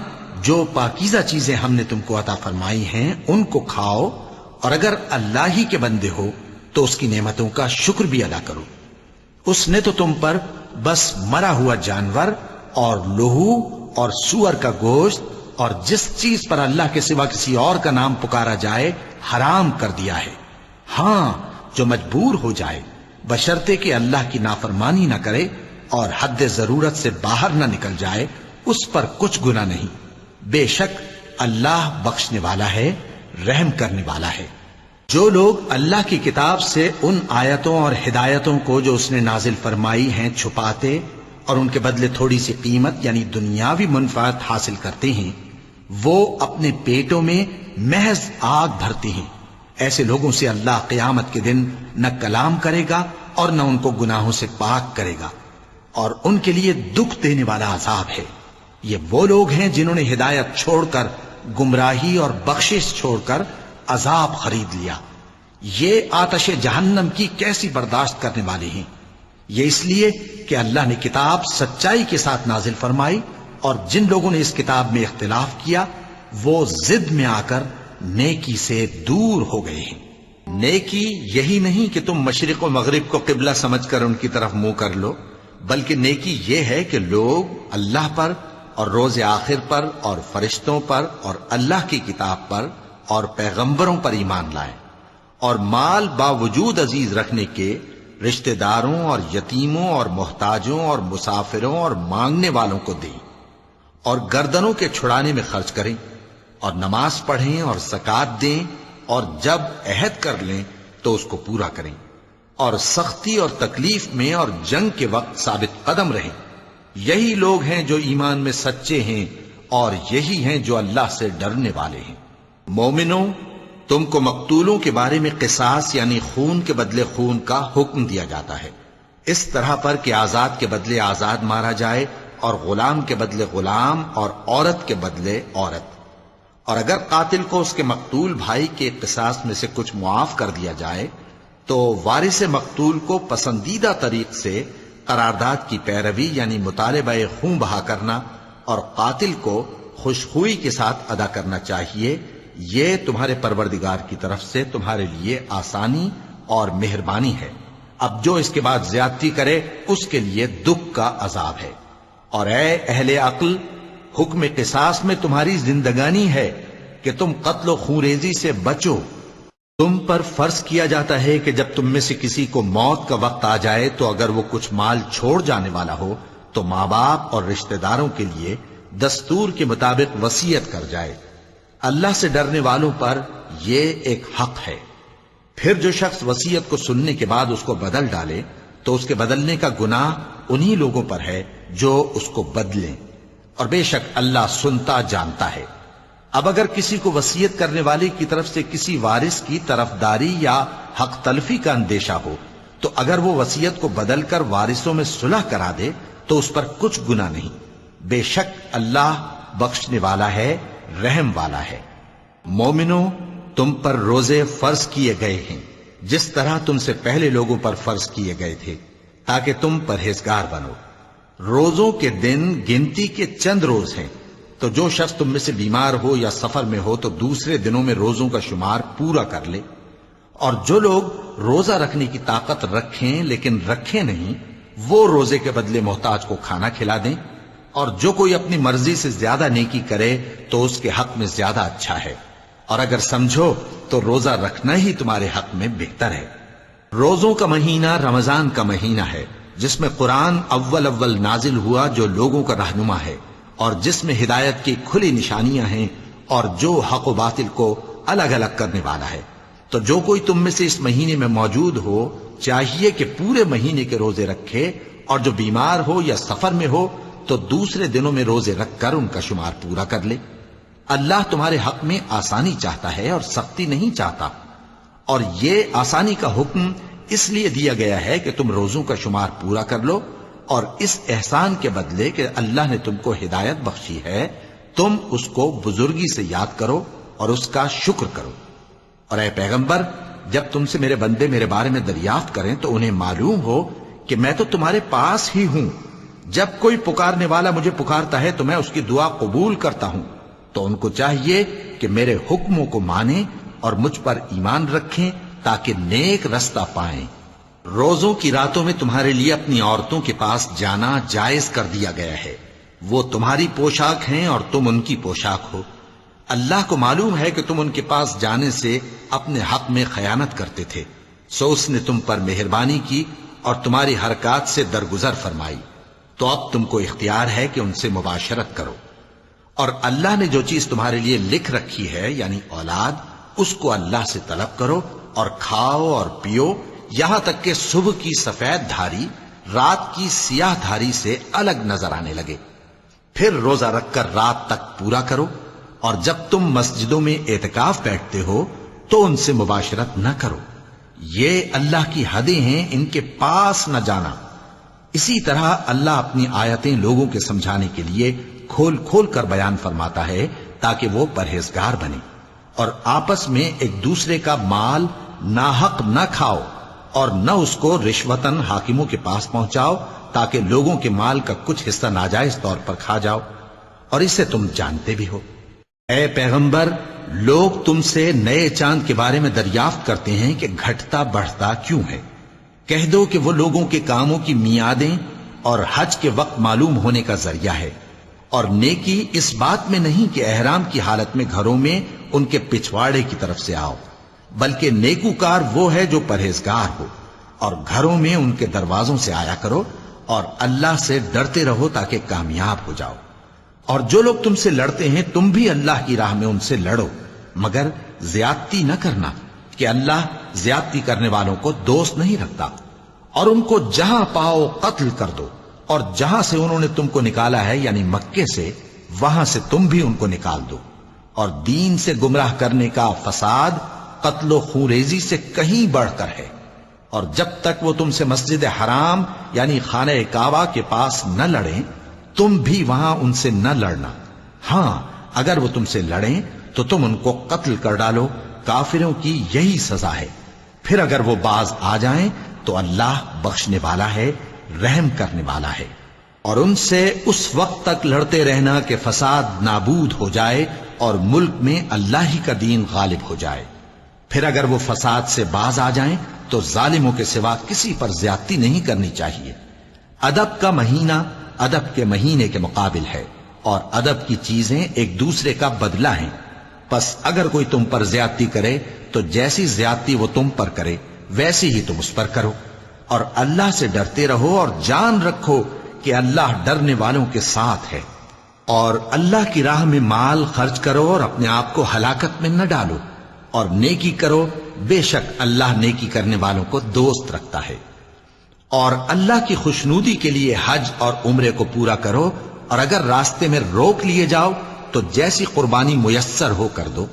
جو پاکیزہ چیزیں ہم نے تم کو عطا فرمائی ہیں ان کو کھاؤ، اور اگر اللہ ہی کے بندے ہو تو اس کی نعمتوں کا شکر بھی ادا کرو۔ اس نے تو تم پر بس مرا ہوا جانور اور لہو اور سور کا گوشت اور جس چیز پر اللہ کے سوا کسی اور کا نام پکارا جائے حرام کر دیا ہے۔ ہاں، جو مجبور ہو جائے بشرطے کہ اللہ کی نافرمانی نہ کرے اور حد ضرورت سے باہر نہ نکل جائے، اس پر کچھ گناہ نہیں۔ بے شک اللہ بخشنے والا ہے، رحم کرنے والا ہے۔ جو لوگ اللہ کی کتاب سے ان آیتوں اور ہدایتوں کو جو اس نے نازل فرمائی ہیں چھپاتے اور ان کے بدلے تھوڑی سی قیمت یعنی دنیاوی منفعت حاصل کرتے ہیں، وہ اپنے پیٹوں میں محض آگ بھرتے ہیں۔ ایسے لوگوں سے اللہ قیامت کے دن نہ کلام کرے گا اور نہ ان کو گناہوں سے پاک کرے گا، اور ان کے لیے دکھ دینے والا عذاب ہے۔ یہ وہ لوگ ہیں جنہوں نے ہدایت چھوڑ کر گمراہی اور بخشش چھوڑ کر عذاب خرید لیا۔ یہ آتش جہنم کی کیسی برداشت کرنے والے ہیں۔ یہ اس لیے کہ اللہ نے کتاب سچائی کے ساتھ نازل فرمائی، اور جن لوگوں نے اس کتاب میں اختلاف کیا وہ ضد میں آ کر نیکی سے دور ہو گئے ہیں۔ نیکی یہی نہیں کہ تم مشرق و مغرب کو قبلہ سمجھ کر ان کی طرف منہ کر لو، بلکہ نیکی یہ ہے کہ لوگ اللہ پر اور روز آخر پر اور فرشتوں پر اور اللہ کی کتاب پر اور پیغمبروں پر ایمان لائیں، اور مال باوجود عزیز رکھنے کے رشتہ داروں اور یتیموں اور محتاجوں اور مسافروں اور مانگنے والوں کو دیں، اور گردنوں کے چھڑانے میں خرچ کریں، اور نماز پڑھیں اور زکوٰۃ دیں، اور جب عہد کر لیں تو اس کو پورا کریں، اور سختی اور تکلیف میں اور جنگ کے وقت ثابت قدم رہیں۔ یہی لوگ ہیں جو ایمان میں سچے ہیں، اور یہی ہیں جو اللہ سے ڈرنے والے ہیں۔ مومنوں، تم کو مقتولوں کے بارے میں قصاص یعنی خون کے بدلے خون کا حکم دیا جاتا ہے، اس طرح پر کہ آزاد کے بدلے آزاد مارا جائے، اور غلام کے بدلے غلام، اور عورت کے بدلے عورت۔ اور اگر قاتل کو اس کے مقتول بھائی کے قصاص میں سے کچھ معاف کر دیا جائے تو وارث مقتول کو پسندیدہ طریق سے قرارداد کی پیروی یعنی مطالبہ خون بہا کرنا اور قاتل کو خوشخوئی کے ساتھ ادا کرنا چاہیے۔ یہ تمہارے پروردگار کی طرف سے تمہارے لیے آسانی اور مہربانی ہے۔ اب جو اس کے بعد زیادتی کرے اس کے لیے دکھ کا عذاب ہے۔ اور اے اہل عقل، حکم قصاص میں تمہاری زندگانی ہے کہ تم قتل و خونریزی سے بچو۔ تم پر فرض کیا جاتا ہے کہ جب تم میں سے کسی کو موت کا وقت آ جائے تو اگر وہ کچھ مال چھوڑ جانے والا ہو تو ماں باپ اور رشتہ داروں کے لیے دستور کے مطابق وصیت کر جائے۔ اللہ سے ڈرنے والوں پر یہ ایک حق ہے۔ پھر جو شخص وصیت کو سننے کے بعد اس کو بدل ڈالے تو اس کے بدلنے کا گناہ انہی لوگوں پر ہے جو اس کو بدلیں، اور بے شک اللہ سنتا جانتا ہے۔ اب اگر کسی کو وصیت کرنے والے کی طرف سے کسی وارث کی طرفداری یا حق تلفی کا اندیشہ ہو تو اگر وہ وصیت کو بدل کر وارثوں میں صلح کرا دے تو اس پر کچھ گناہ نہیں، بے شک اللہ بخشنے والا ہے، رحم والا ہے۔ مومنوں، تم پر روزے فرض کیے گئے ہیں جس طرح تم سے پہلے لوگوں پر فرض کیے گئے تھے تاکہ تم پرہیزگار بنو۔ روزوں کے دن گنتی کے چند روز ہیں، تو جو شخص تم میں سے بیمار ہو یا سفر میں ہو تو دوسرے دنوں میں روزوں کا شمار پورا کر لے۔ اور جو لوگ روزہ رکھنے کی طاقت رکھیں لیکن رکھیں نہیں، وہ روزے کے بدلے محتاج کو کھانا کھلا دیں۔ اور جو کوئی اپنی مرضی سے زیادہ نیکی کرے تو اس کے حق میں زیادہ اچھا ہے، اور اگر سمجھو تو روزہ رکھنا ہی تمہارے حق میں بہتر ہے۔ روزوں کا مہینہ رمضان کا مہینہ ہے جس میں قرآن اول نازل ہوا، جو لوگوں کا رہنما ہے اور جس میں ہدایت کی کھلی نشانیاں ہیں اور جو حق و باطل کو الگ الگ کرنے والا ہے۔ تو جو کوئی تم میں سے اس مہینے میں موجود ہو چاہیے کہ پورے مہینے کے روزے رکھے، اور جو بیمار ہو یا سفر میں ہو تو دوسرے دنوں میں روزے رکھ کر ان کا شمار پورا کر لے۔ اللہ تمہارے حق میں آسانی چاہتا ہے اور سختی نہیں چاہتا، اور یہ آسانی کا حکم اس لیے دیا گیا ہے کہ تم روزوں کا شمار پورا کر لو، اور اس احسان کے بدلے کہ اللہ نے تم کو ہدایت بخشی ہے تم اس کو بزرگی سے یاد کرو اور اس کا شکر کرو۔ اور اے پیغمبر، جب تم سے میرے بندے میرے بارے میں دریافت کریں تو انہیں معلوم ہو کہ میں تو تمہارے پاس ہی ہوں۔ جب کوئی پکارنے والا مجھے پکارتا ہے تو میں اس کی دعا قبول کرتا ہوں، تو ان کو چاہیے کہ میرے حکموں کو مانیں اور مجھ پر ایمان رکھیں تاکہ نیک رستہ پائیں۔ روزوں کی راتوں میں تمہارے لیے اپنی عورتوں کے پاس جانا جائز کر دیا گیا ہے، وہ تمہاری پوشاک ہیں اور تم ان کی پوشاک ہو۔ اللہ کو معلوم ہے کہ تم ان کے پاس جانے سے اپنے حق میں خیانت کرتے تھے، سو اس نے تم پر مہربانی کی اور تمہاری حرکات سے درگزر فرمائی، تو اب تم کو اختیار ہے کہ ان سے مباشرت کرو۔ اور اللہ نے جو چیز تمہارے لیے لکھ رکھی ہے یعنی اولاد، اس کو اللہ سے طلب کرو اور کھاؤ اور پیو، یہاں تک کہ صبح کی سفید دھاری رات کی سیاہ دھاری سے الگ نظر آنے لگے۔ پھر روزہ رکھ کر رات تک پورا کرو، اور جب تم مسجدوں میں اعتکاف بیٹھتے ہو تو ان سے مباشرت نہ کرو، یہ اللہ کی حدیں ہیں، ان کے پاس نہ جانا۔ اسی طرح اللہ اپنی آیتیں لوگوں کے سمجھانے کے لیے کھول کھول کر بیان فرماتا ہے تاکہ وہ پرہیزگار بنے۔ اور آپس میں ایک دوسرے کا مال ناحق نہ کھاؤ، اور نہ اس کو رشوتاً حاکموں کے پاس پہنچاؤ تاکہ لوگوں کے مال کا کچھ حصہ ناجائز طور پر کھا جاؤ، اور اسے تم جانتے بھی ہو۔ اے پیغمبر، لوگ تم سے نئے چاند کے بارے میں دریافت کرتے ہیں کہ گھٹتا بڑھتا کیوں ہے۔ کہہ دو کہ وہ لوگوں کے کاموں کی میعادیں اور حج کے وقت معلوم ہونے کا ذریعہ ہے، اور نیکی اس بات میں نہیں کہ احرام کی حالت میں گھروں میں ان کے پچھواڑے کی طرف سے آؤ، بلکہ نیکوکار وہ ہے جو پرہیزگار ہو، اور گھروں میں ان کے دروازوں سے آیا کرو، اور اللہ سے ڈرتے رہو تاکہ کامیاب ہو جاؤ۔ اور جو لوگ تم سے لڑتے ہیں تم بھی اللہ کی راہ میں ان سے لڑو، مگر زیادتی نہ کرنا، کہ اللہ زیادتی کرنے والوں کو دوست نہیں رکھتا۔ اور ان کو جہاں پاؤ قتل کر دو، اور جہاں سے انہوں نے تم کو نکالا ہے یعنی مکے سے، وہاں سے تم بھی ان کو نکال دو۔ اور دین سے گمراہ کرنے کا فساد قتل و خونریزی سے کہیں بڑھ کر ہے۔ اور جب تک وہ تم سے مسجد حرام یعنی خانہ کعبہ کے پاس نہ لڑیں تم بھی وہاں ان سے نہ لڑنا۔ ہاں اگر وہ تم سے لڑیں تو تم ان کو قتل کر ڈالو، کافروں کی یہی سزا ہے۔ پھر اگر وہ باز آ جائیں تو اللہ بخشنے والا ہے، رحم کرنے والا ہے۔ اور ان سے اس وقت تک لڑتے رہنا کہ فساد نابود ہو جائے اور ملک میں اللہ ہی کا دین غالب ہو جائے۔ پھر اگر وہ فساد سے باز آ جائیں تو ظالموں کے سوا کسی پر زیادتی نہیں کرنی چاہیے۔ ادب کا مہینہ ادب کے مہینے کے مقابل ہے، اور ادب کی چیزیں ایک دوسرے کا بدلہ ہیں۔ پس اگر کوئی تم پر زیادتی کرے تو جیسی زیادتی وہ تم پر کرے ویسی ہی تم اس پر کرو، اور اللہ سے ڈرتے رہو اور جان رکھو کہ اللہ ڈرنے والوں کے ساتھ ہے۔ اور اللہ کی راہ میں مال خرچ کرو اور اپنے آپ کو ہلاکت میں نہ ڈالو، اور نیکی کرو، بے شک اللہ نیکی کرنے والوں کو دوست رکھتا ہے۔ اور اللہ کی خوشنودی کے لیے حج اور عمرے کو پورا کرو، اور اگر راستے میں روک لیے جاؤ تو جیسی قربانی میسر ہو کر دو،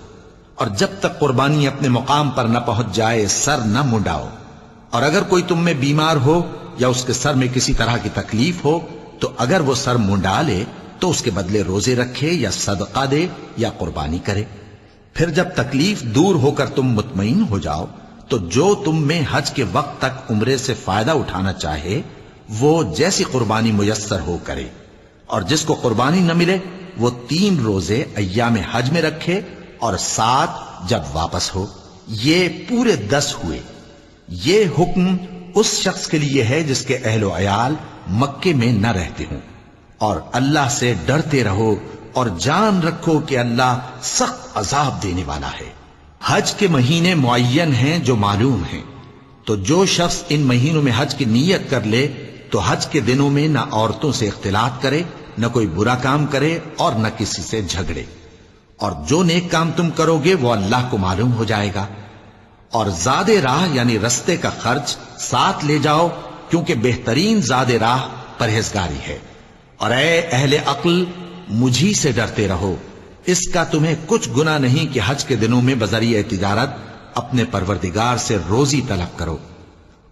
اور جب تک قربانی اپنے مقام پر نہ پہنچ جائے سر نہ منڈاؤ۔ اور اگر کوئی تم میں بیمار ہو یا اس کے سر میں کسی طرح کی تکلیف ہو تو اگر وہ سر منڈا لے تو اس کے بدلے روزے رکھے یا صدقہ دے یا قربانی کرے۔ پھر جب تکلیف دور ہو کر تم مطمئن ہو جاؤ تو جو تم میں حج کے وقت تک عمرے سے فائدہ اٹھانا چاہے وہ جیسی قربانی میسر ہو کرے، اور جس کو قربانی نہ ملے وہ 3 روزے ایام حج میں رکھے اور 7 جب واپس ہو، یہ پورے 10 ہوئے۔ یہ حکم اس شخص کے لیے ہے جس کے اہل و عیال مکے میں نہ رہتے ہوں۔ اور اللہ سے ڈرتے رہو اور جان رکھو کہ اللہ سخت عذاب دینے والا ہے۔ حج کے مہینے معین ہیں جو معلوم ہیں، تو جو شخص ان مہینوں میں حج کی نیت کر لے تو حج کے دنوں میں نہ عورتوں سے اختلاط کرے، نہ کوئی برا کام کرے اور نہ کسی سے جھگڑے۔ اور جو نیک کام تم کرو گے وہ اللہ کو معلوم ہو جائے گا۔ اور زاد راہ یعنی رستے کا خرچ ساتھ لے جاؤ، کیونکہ بہترین زاد راہ پرہیزگاری ہے۔ اور اے اہل عقل مجھی سے ڈرتے رہو، اس کا تمہیں کچھ گناہ نہیں کہ حج کے دنوں میں بذریعہ تجارت اپنے پروردگار سے روزی طلب کرو۔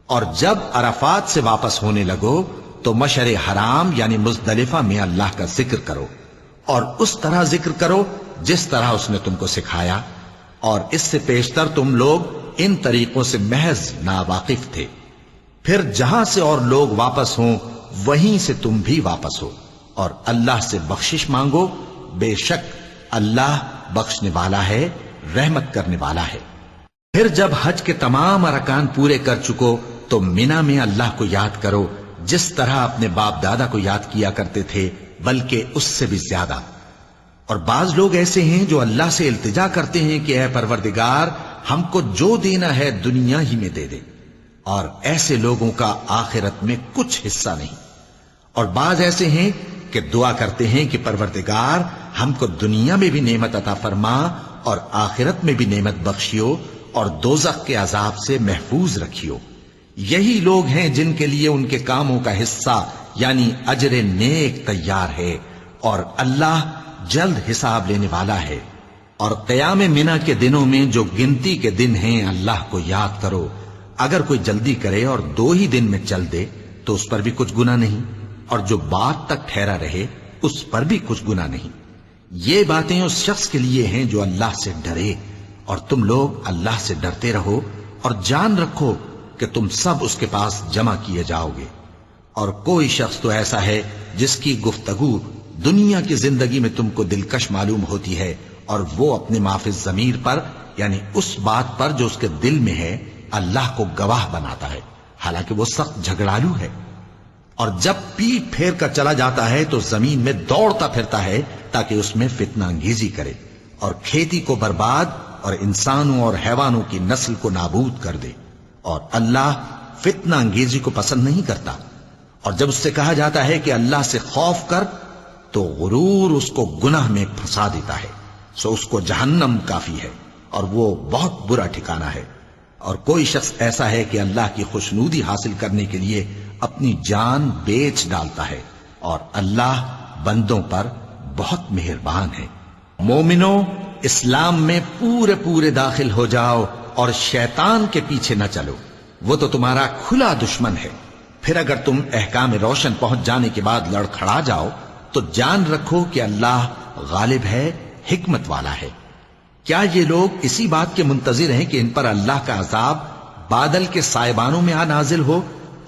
اور جب عرفات سے واپس ہونے لگو تو مشعر حرام یعنی مزدلفہ میں اللہ کا ذکر کرو، اور اس طرح ذکر کرو جس طرح اس نے تم کو سکھایا، اور اس سے پیشتر تم لوگ ان طریقوں سے محض ناواقف تھے۔ پھر جہاں سے اور لوگ واپس ہوں وہیں سے تم بھی واپس ہو، اور اللہ سے بخشش مانگو، بے شک اللہ بخشنے والا ہے، رحمت کرنے والا ہے۔ پھر جب حج کے تمام ارکان پورے کر چکو تو مینا میں اللہ کو یاد کرو جس طرح اپنے باپ دادا کو یاد کیا کرتے تھے، بلکہ اس سے بھی زیادہ۔ اور بعض لوگ ایسے ہیں جو اللہ سے التجا کرتے ہیں کہ اے پروردگار ہم کو جو دینا ہے دنیا ہی میں دے دے، اور ایسے لوگوں کا آخرت میں کچھ حصہ نہیں۔ اور بعض ایسے ہیں کہ دعا کرتے ہیں کہ پروردگار ہم کو دنیا میں بھی نعمت عطا فرما اور آخرت میں بھی نعمت بخشیو اور دوزخ کے عذاب سے محفوظ رکھیو۔ یہی لوگ ہیں جن کے لیے ان کے کاموں کا حصہ یعنی اجر نیک تیار ہے، اور اللہ جلد حساب لینے والا ہے۔ اور قیام منا کے دنوں میں جو گنتی کے دن ہیں اللہ کو یاد کرو، اگر کوئی جلدی کرے اور 2 ہی دن میں چل دے تو اس پر بھی کچھ گناہ نہیں، اور جو بات تک ٹھہرا رہے اس پر بھی کچھ گناہ نہیں۔ یہ باتیں اس شخص کے لیے ہیں جو اللہ سے ڈرے، اور تم لوگ اللہ سے ڈرتے رہو اور جان رکھو کہ تم سب اس کے پاس جمع کیے جاؤ گے۔ اور کوئی شخص تو ایسا ہے جس کی گفتگو دنیا کی زندگی میں تم کو دلکش معلوم ہوتی ہے اور وہ اپنے معافی ضمیر پر یعنی اس بات پر جو اس کے دل میں ہے اللہ کو گواہ بناتا ہے، حالانکہ وہ سخت جھگڑالو ہے۔ اور جب پیٹ پھیر کر چلا جاتا ہے تو زمین میں دوڑتا پھرتا ہے تاکہ اس میں فتنہ انگیزی کرے اور کھیتی کو برباد اور انسانوں اور حیوانوں کی نسل کو نابود کر دے، اور اللہ فتنہ انگیزی کو پسند نہیں کرتا۔ اور جب اس سے کہا جاتا ہے کہ اللہ سے خوف کر تو غرور اس کو گناہ میں پھنسا دیتا ہے، سو اس کو جہنم کافی ہے اور وہ بہت برا ٹھکانہ ہے۔ اور کوئی شخص ایسا ہے کہ اللہ کی خوشنودی حاصل کرنے کے لیے اپنی جان بیچ ڈالتا ہے، اور اللہ بندوں پر بہت مہربان ہے۔ مومنو، اسلام میں پورے پورے داخل ہو جاؤ اور شیطان کے پیچھے نہ چلو، وہ تو تمہارا کھلا دشمن ہے۔ پھر اگر تم احکام روشن پہنچ جانے کے بعد لڑکھڑا جاؤ تو جان رکھو کہ اللہ غالب ہے، حکمت والا ہے۔ کیا یہ لوگ اسی بات کے منتظر ہیں کہ ان پر اللہ کا عذاب بادل کے سائبانوں میں آ نازل ہو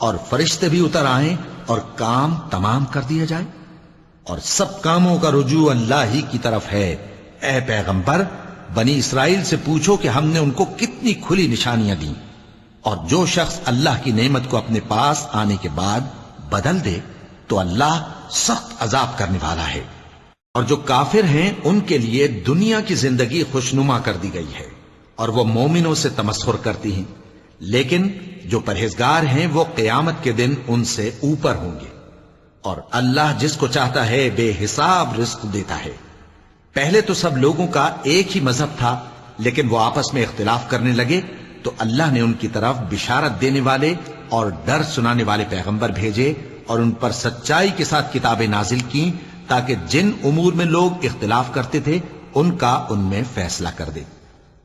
اور فرشتے بھی اتر آئیں اور کام تمام کر دیا جائے؟ اور سب کاموں کا رجوع اللہ ہی کی طرف ہے۔ اے پیغمبر، بنی اسرائیل سے پوچھو کہ ہم نے ان کو کتنی کھلی نشانیاں دیں، اور جو شخص اللہ کی نعمت کو اپنے پاس آنے کے بعد بدل دے تو اللہ سخت عذاب کرنے والا ہے۔ اور جو کافر ہیں ان کے لیے دنیا کی زندگی خوشنما کر دی گئی ہے اور وہ مومنوں سے تمسخر کرتی ہیں، لیکن جو پرہیزگار ہیں وہ قیامت کے دن ان سے اوپر ہوں گے۔ اور اللہ جس کو چاہتا ہے بے حساب رزق دیتا ہے۔ پہلے تو سب لوگوں کا ایک ہی مذہب تھا، لیکن وہ آپس میں اختلاف کرنے لگے تو اللہ نے ان کی طرف بشارت دینے والے اور ڈر سنانے والے پیغمبر بھیجے اور ان پر سچائی کے ساتھ کتابیں نازل کی تاکہ جن امور میں لوگ اختلاف کرتے تھے ان کا ان میں فیصلہ کر دے۔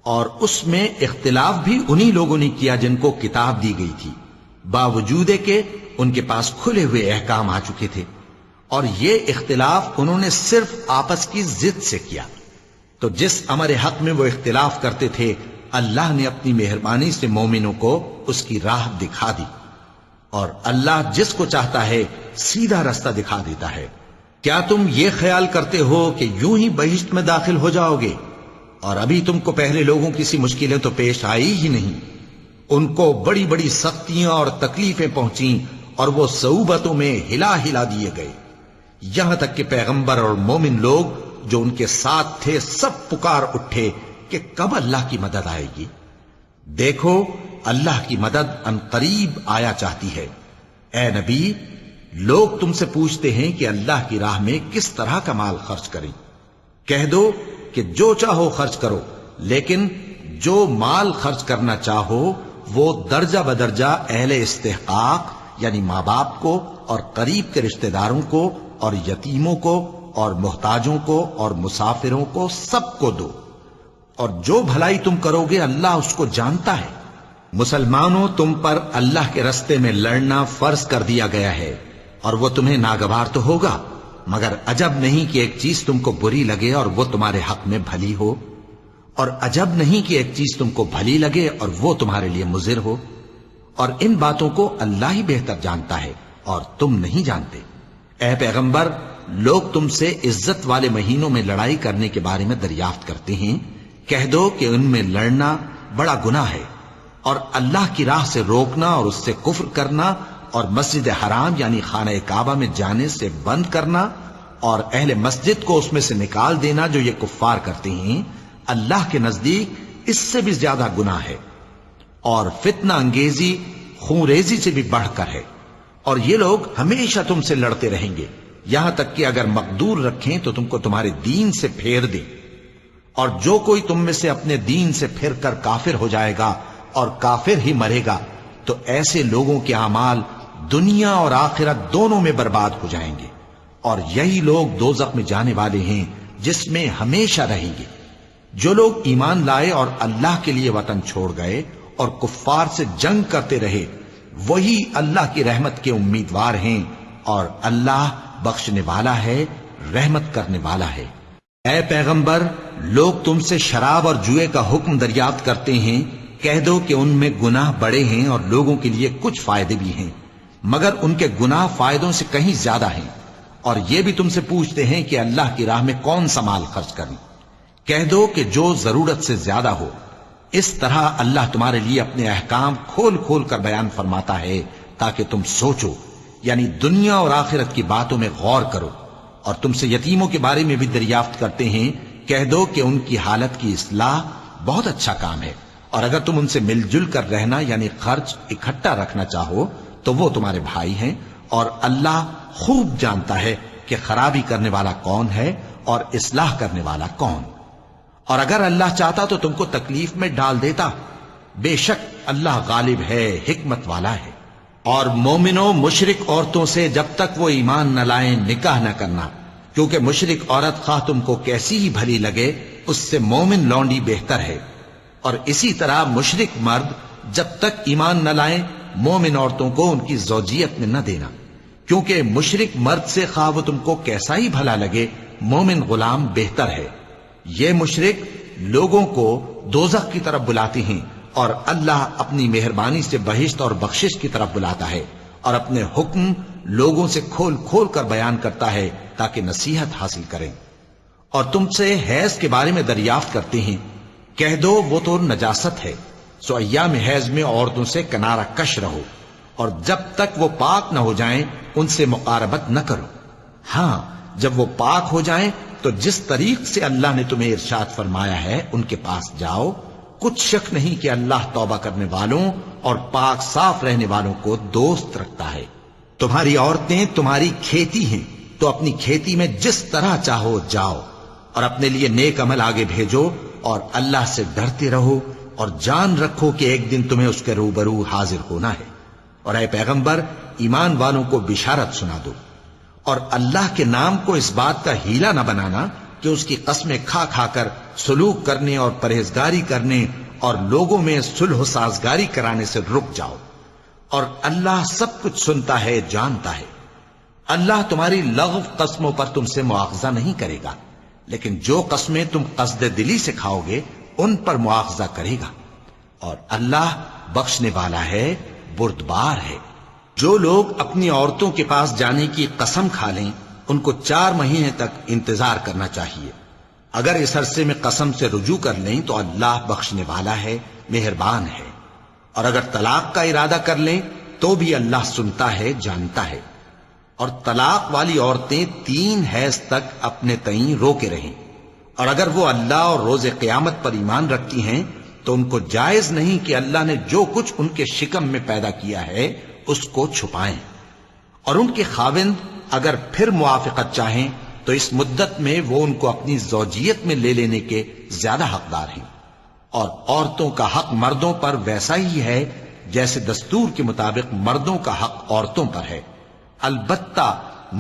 اور اس میں اختلاف بھی انہی لوگوں نے کیا جن کو کتاب دی گئی تھی، باوجود کہ ان کے پاس کھلے ہوئے احکام آ چکے تھے، اور یہ اختلاف انہوں نے صرف آپس کی ضد سے کیا۔ تو جس امر حق میں وہ اختلاف کرتے تھے اللہ نے اپنی مہربانی سے مومنوں کو اس کی راہ دکھا دی، اور اللہ جس کو چاہتا ہے سیدھا رستہ دکھا دیتا ہے۔ کیا تم یہ خیال کرتے ہو کہ یوں ہی بہشت میں داخل ہو جاؤ گے؟ اور ابھی تم کو پہلے لوگوں کی سی مشکلیں تو پیش آئی ہی نہیں، ان کو بڑی بڑی سختیاں اور تکلیفیں پہنچیں اور وہ صعوبتوں میں ہلا ہلا دیے گئے، یہاں تک کہ پیغمبر اور مومن لوگ جو ان کے ساتھ تھے سب پکار اٹھے کہ کب اللہ کی مدد آئے گی۔ دیکھو اللہ کی مدد ان قریب آیا چاہتی ہے۔ اے نبی، لوگ تم سے پوچھتے ہیں کہ اللہ کی راہ میں کس طرح کا مال خرچ کریں۔ کہہ دو کہ جو چاہو خرچ کرو، لیکن جو مال خرچ کرنا چاہو وہ درجہ بدرجہ اہل استحقاق یعنی ماں باپ کو اور قریب کے رشتہ داروں کو اور یتیموں کو اور محتاجوں کو اور مسافروں کو سب کو دو، اور جو بھلائی تم کرو گے اللہ اس کو جانتا ہے۔ مسلمانوں، تم پر اللہ کے رستے میں لڑنا فرض کر دیا گیا ہے، اور وہ تمہیں ناگوار تو ہوگا، مگر عجب نہیں کہ ایک چیز تم کو بری لگے اور وہ تمہارے حق میں بھلی ہو، اور عجب نہیں کہ ایک چیز تم کو بھلی لگے اور وہ تمہارے لیے مضر ہو، اور ان باتوں کو اللہ ہی بہتر جانتا ہے اور تم نہیں جانتے۔ اے پیغمبر، لوگ تم سے عزت والے مہینوں میں لڑائی کرنے کے بارے میں دریافت کرتے ہیں، کہہ دو کہ ان میں لڑنا بڑا گناہ ہے، اور اللہ کی راہ سے روکنا اور اس سے کفر کرنا اور مسجد حرام یعنی خانہ کعبہ میں جانے سے بند کرنا اور اہل مسجد کو اس میں سے نکال دینا جو یہ کفار کرتے ہیں، اللہ کے نزدیک اس سے بھی زیادہ گناہ ہے، اور فتنہ انگیزی خون ریزی سے بھی بڑھ کر ہے۔ اور یہ لوگ ہمیشہ تم سے لڑتے رہیں گے، یہاں تک کہ اگر مقدور رکھیں تو تم کو تمہارے دین سے پھیر دیں، اور جو کوئی تم میں سے اپنے دین سے پھر کر کافر ہو جائے گا اور کافر ہی مرے گا تو ایسے لوگوں کے اعمال دنیا اور آخرت دونوں میں برباد ہو جائیں گے، اور یہی لوگ دوزخ میں جانے والے ہیں جس میں ہمیشہ رہیں گے۔ جو لوگ ایمان لائے اور اللہ کے لیے وطن چھوڑ گئے اور کفار سے جنگ کرتے رہے وہی اللہ کی رحمت کے امیدوار ہیں، اور اللہ بخشنے والا ہے، رحمت کرنے والا ہے۔ اے پیغمبر، لوگ تم سے شراب اور جوئے کا حکم دریافت کرتے ہیں، کہہ دو کہ ان میں گناہ بڑے ہیں اور لوگوں کے لیے کچھ فائدے بھی ہیں، مگر ان کے گناہ فائدوں سے کہیں زیادہ ہیں۔ اور یہ بھی تم سے پوچھتے ہیں کہ اللہ کی راہ میں کون سا مال خرچ کریں، کہہ دو کہ جو ضرورت سے زیادہ ہو. اس طرح اللہ تمہارے لیے اپنے احکام کھول کھول کر بیان فرماتا ہے تاکہ تم سوچو، یعنی دنیا اور آخرت کی باتوں میں غور کرو. اور تم سے یتیموں کے بارے میں بھی دریافت کرتے ہیں، کہہ دو کہ ان کی حالت کی اصلاح بہت اچھا کام ہے، اور اگر تم ان سے مل جل کر رہنا یعنی خرچ اکٹھا رکھنا چاہو تو وہ تمہارے بھائی ہیں، اور اللہ خوب جانتا ہے کہ خرابی کرنے والا کون ہے اور اصلاح کرنے والا کون. اور اگر اللہ چاہتا تو تم کو تکلیف میں ڈال دیتا، بے شک اللہ غالب ہے، حکمت والا ہے. اور مومنوں مشرک عورتوں سے جب تک وہ ایمان نہ لائیں نکاح نہ کرنا، کیونکہ مشرک عورت خواہ تم کو کیسی ہی بھلی لگے اس سے مومن لونڈی بہتر ہے. اور اسی طرح مشرک مرد جب تک ایمان نہ لائیں مومن عورتوں کو ان کی زوجیت میں نہ دینا، کیونکہ مشرک مرد سے خواہ وہ تم کو کیسا ہی بھلا لگے مومن غلام بہتر ہے. یہ مشرک لوگوں کو دوزخ کی طرف بلاتے ہیں، اور اللہ اپنی مہربانی سے بہشت اور بخشش کی طرف بلاتا ہے، اور اپنے حکم لوگوں سے کھول کھول کر بیان کرتا ہے تاکہ نصیحت حاصل کریں. اور تم سے حیض کے بارے میں دریافت کرتے ہیں، کہہ دو وہ تو نجاست ہے، سو ایام حیض میں عورتوں سے کنارہ کش رہو، اور جب تک وہ پاک نہ ہو جائیں ان سے مقاربت نہ کرو. ہاں جب وہ پاک ہو جائیں تو جس طریق سے اللہ نے تمہیں ارشاد فرمایا ہے ان کے پاس جاؤ. کچھ شک نہیں کہ اللہ توبہ کرنے والوں اور پاک صاف رہنے والوں کو دوست رکھتا ہے. تمہاری عورتیں تمہاری کھیتی ہیں، تو اپنی کھیتی میں جس طرح چاہو جاؤ، اور اپنے لیے نیک عمل آگے بھیجو، اور اللہ سے ڈرتے رہو، اور جان رکھو کہ ایک دن تمہیں اس کے روبرو حاضر ہونا ہے. اور اے پیغمبر ایمان والوں کو بشارت سنا دو، اور اللہ کے نام کو اس بات کا ہیلا نہ بنانا کہ اس کی قسمیں کھا کھا کر سلوک کرنے اور پرہیزگاری کرنے اور لوگوں میں صلح و سازگاری کرانے سے رک جاؤ. اور اللہ سب کچھ سنتا ہے، جانتا ہے. اللہ تمہاری لغو قسموں پر تم سے مواخذہ نہیں کرے گا، لیکن جو قسمیں تم قصد دلی سے کھاؤ گے ان پر مواخذہ کرے گا. اور اللہ بخشنے والا ہے، بردبار ہے. جو لوگ اپنی عورتوں کے پاس جانے کی قسم کھا لیں ان کو 4 مہینے تک انتظار کرنا چاہیے. اگر اس عرصے میں قسم سے رجوع کر لیں تو اللہ بخشنے والا ہے، مہربان ہے. اور اگر طلاق کا ارادہ کر لیں تو بھی اللہ سنتا ہے، جانتا ہے. اور طلاق والی عورتیں 3 حیض تک اپنے تئیں روکے رہیں، اور اگر وہ اللہ اور روز قیامت پر ایمان رکھتی ہیں تو ان کو جائز نہیں کہ اللہ نے جو کچھ ان کے شکم میں پیدا کیا ہے اس کو چھپائیں. اور ان کے خاوند اگر پھر موافقت چاہیں تو اس مدت میں وہ ان کو اپنی زوجیت میں لے لینے کے زیادہ حقدار ہیں. اور عورتوں کا حق مردوں پر ویسا ہی ہے جیسے دستور کے مطابق مردوں کا حق عورتوں پر ہے. البتہ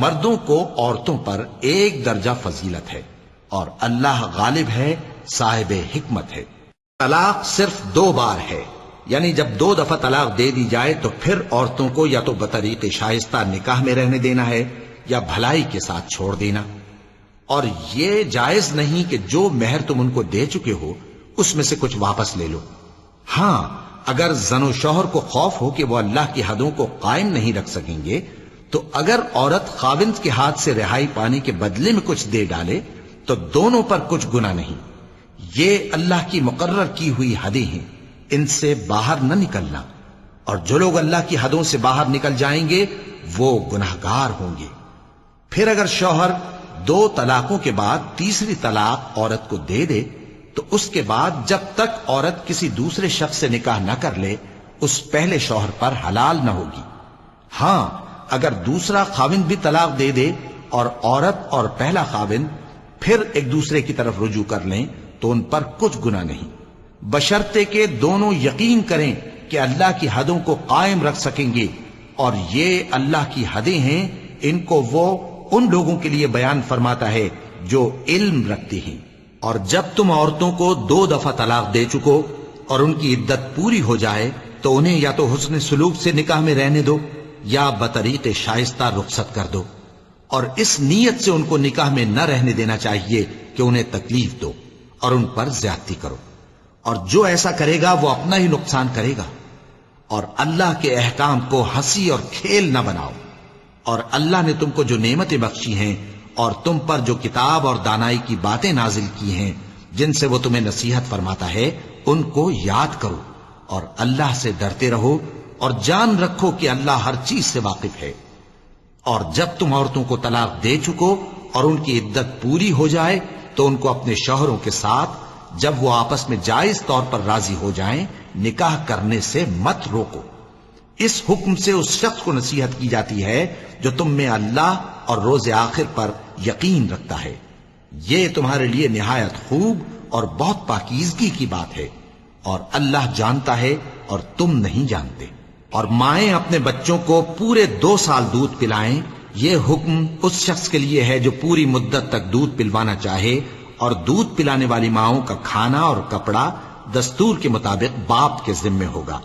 مردوں کو عورتوں پر 1 درجہ فضیلت ہے، اور اللہ غالب ہے، صاحب حکمت ہے. طلاق صرف 2 بار ہے، یعنی جب 2 دفعہ طلاق دے دی جائے تو پھر عورتوں کو یا تو بطریق شائستہ نکاح میں رہنے دینا ہے یا بھلائی کے ساتھ چھوڑ دینا. اور یہ جائز نہیں کہ جو مہر تم ان کو دے چکے ہو اس میں سے کچھ واپس لے لو. ہاں اگر زن و شوہر کو خوف ہو کہ وہ اللہ کی حدوں کو قائم نہیں رکھ سکیں گے تو اگر عورت خاوند کے ہاتھ سے رہائی پانے کے بدلے میں کچھ دے ڈالے تو دونوں پر کچھ گناہ نہیں. یہ اللہ کی مقرر کی ہوئی حدیں ہیں، ان سے باہر نہ نکلنا. اور جو لوگ اللہ کی حدوں سے باہر نکل جائیں گے وہ گناہگار ہوں گے. پھر اگر شوہر 2 طلاقوں کے بعد تیسری طلاق عورت کو دے دے تو اس کے بعد جب تک عورت کسی دوسرے شخص سے نکاح نہ کر لے اس پہلے شوہر پر حلال نہ ہوگی. ہاں اگر دوسرا خاوند بھی طلاق دے دے اور عورت اور پہلا خاوند پھر ایک دوسرے کی طرف رجوع کر لیں تو ان پر کچھ گناہ نہیں، بشرطے کہ دونوں یقین کریں کہ اللہ کی حدوں کو قائم رکھ سکیں گے. اور یہ اللہ کی حدیں ہیں، ان کو وہ ان لوگوں کے لیے بیان فرماتا ہے جو علم رکھتے ہیں. اور جب تم عورتوں کو 2 دفعہ طلاق دے چکو اور ان کی عدت پوری ہو جائے تو انہیں یا تو حسن سلوک سے نکاح میں رہنے دو یا بطریق شائستہ رخصت کر دو. اور اس نیت سے ان کو نکاح میں نہ رہنے دینا چاہیے کہ انہیں تکلیف دو اور ان پر زیادتی کرو. اور جو ایسا کرے گا وہ اپنا ہی نقصان کرے گا. اور اللہ کے احکام کو ہنسی اور کھیل نہ بناؤ. اور اللہ نے تم کو جو نعمتیں بخشی ہیں اور تم پر جو کتاب اور دانائی کی باتیں نازل کی ہیں جن سے وہ تمہیں نصیحت فرماتا ہے ان کو یاد کرو، اور اللہ سے ڈرتے رہو، اور جان رکھو کہ اللہ ہر چیز سے واقف ہے۔ اور جب تم عورتوں کو طلاق دے چکو اور ان کی عدت پوری ہو جائے تو ان کو اپنے شوہروں کے ساتھ جب وہ آپس میں جائز طور پر راضی ہو جائیں نکاح کرنے سے مت روکو۔ اس حکم سے اس شخص کو نصیحت کی جاتی ہے جو تم میں اللہ اور روز آخر پر یقین رکھتا ہے۔ یہ تمہارے لیے نہایت خوب اور بہت پاکیزگی کی بات ہے، اور اللہ جانتا ہے اور تم نہیں جانتے۔ اور مائیں اپنے بچوں کو پورے 2 سال دودھ پلائیں، یہ حکم اس شخص کے لیے ہے جو پوری مدت تک دودھ پلوانا چاہے، اور دودھ پلانے والی ماؤں کا کھانا اور کپڑا دستور کے مطابق باپ کے ذمے ہوگا۔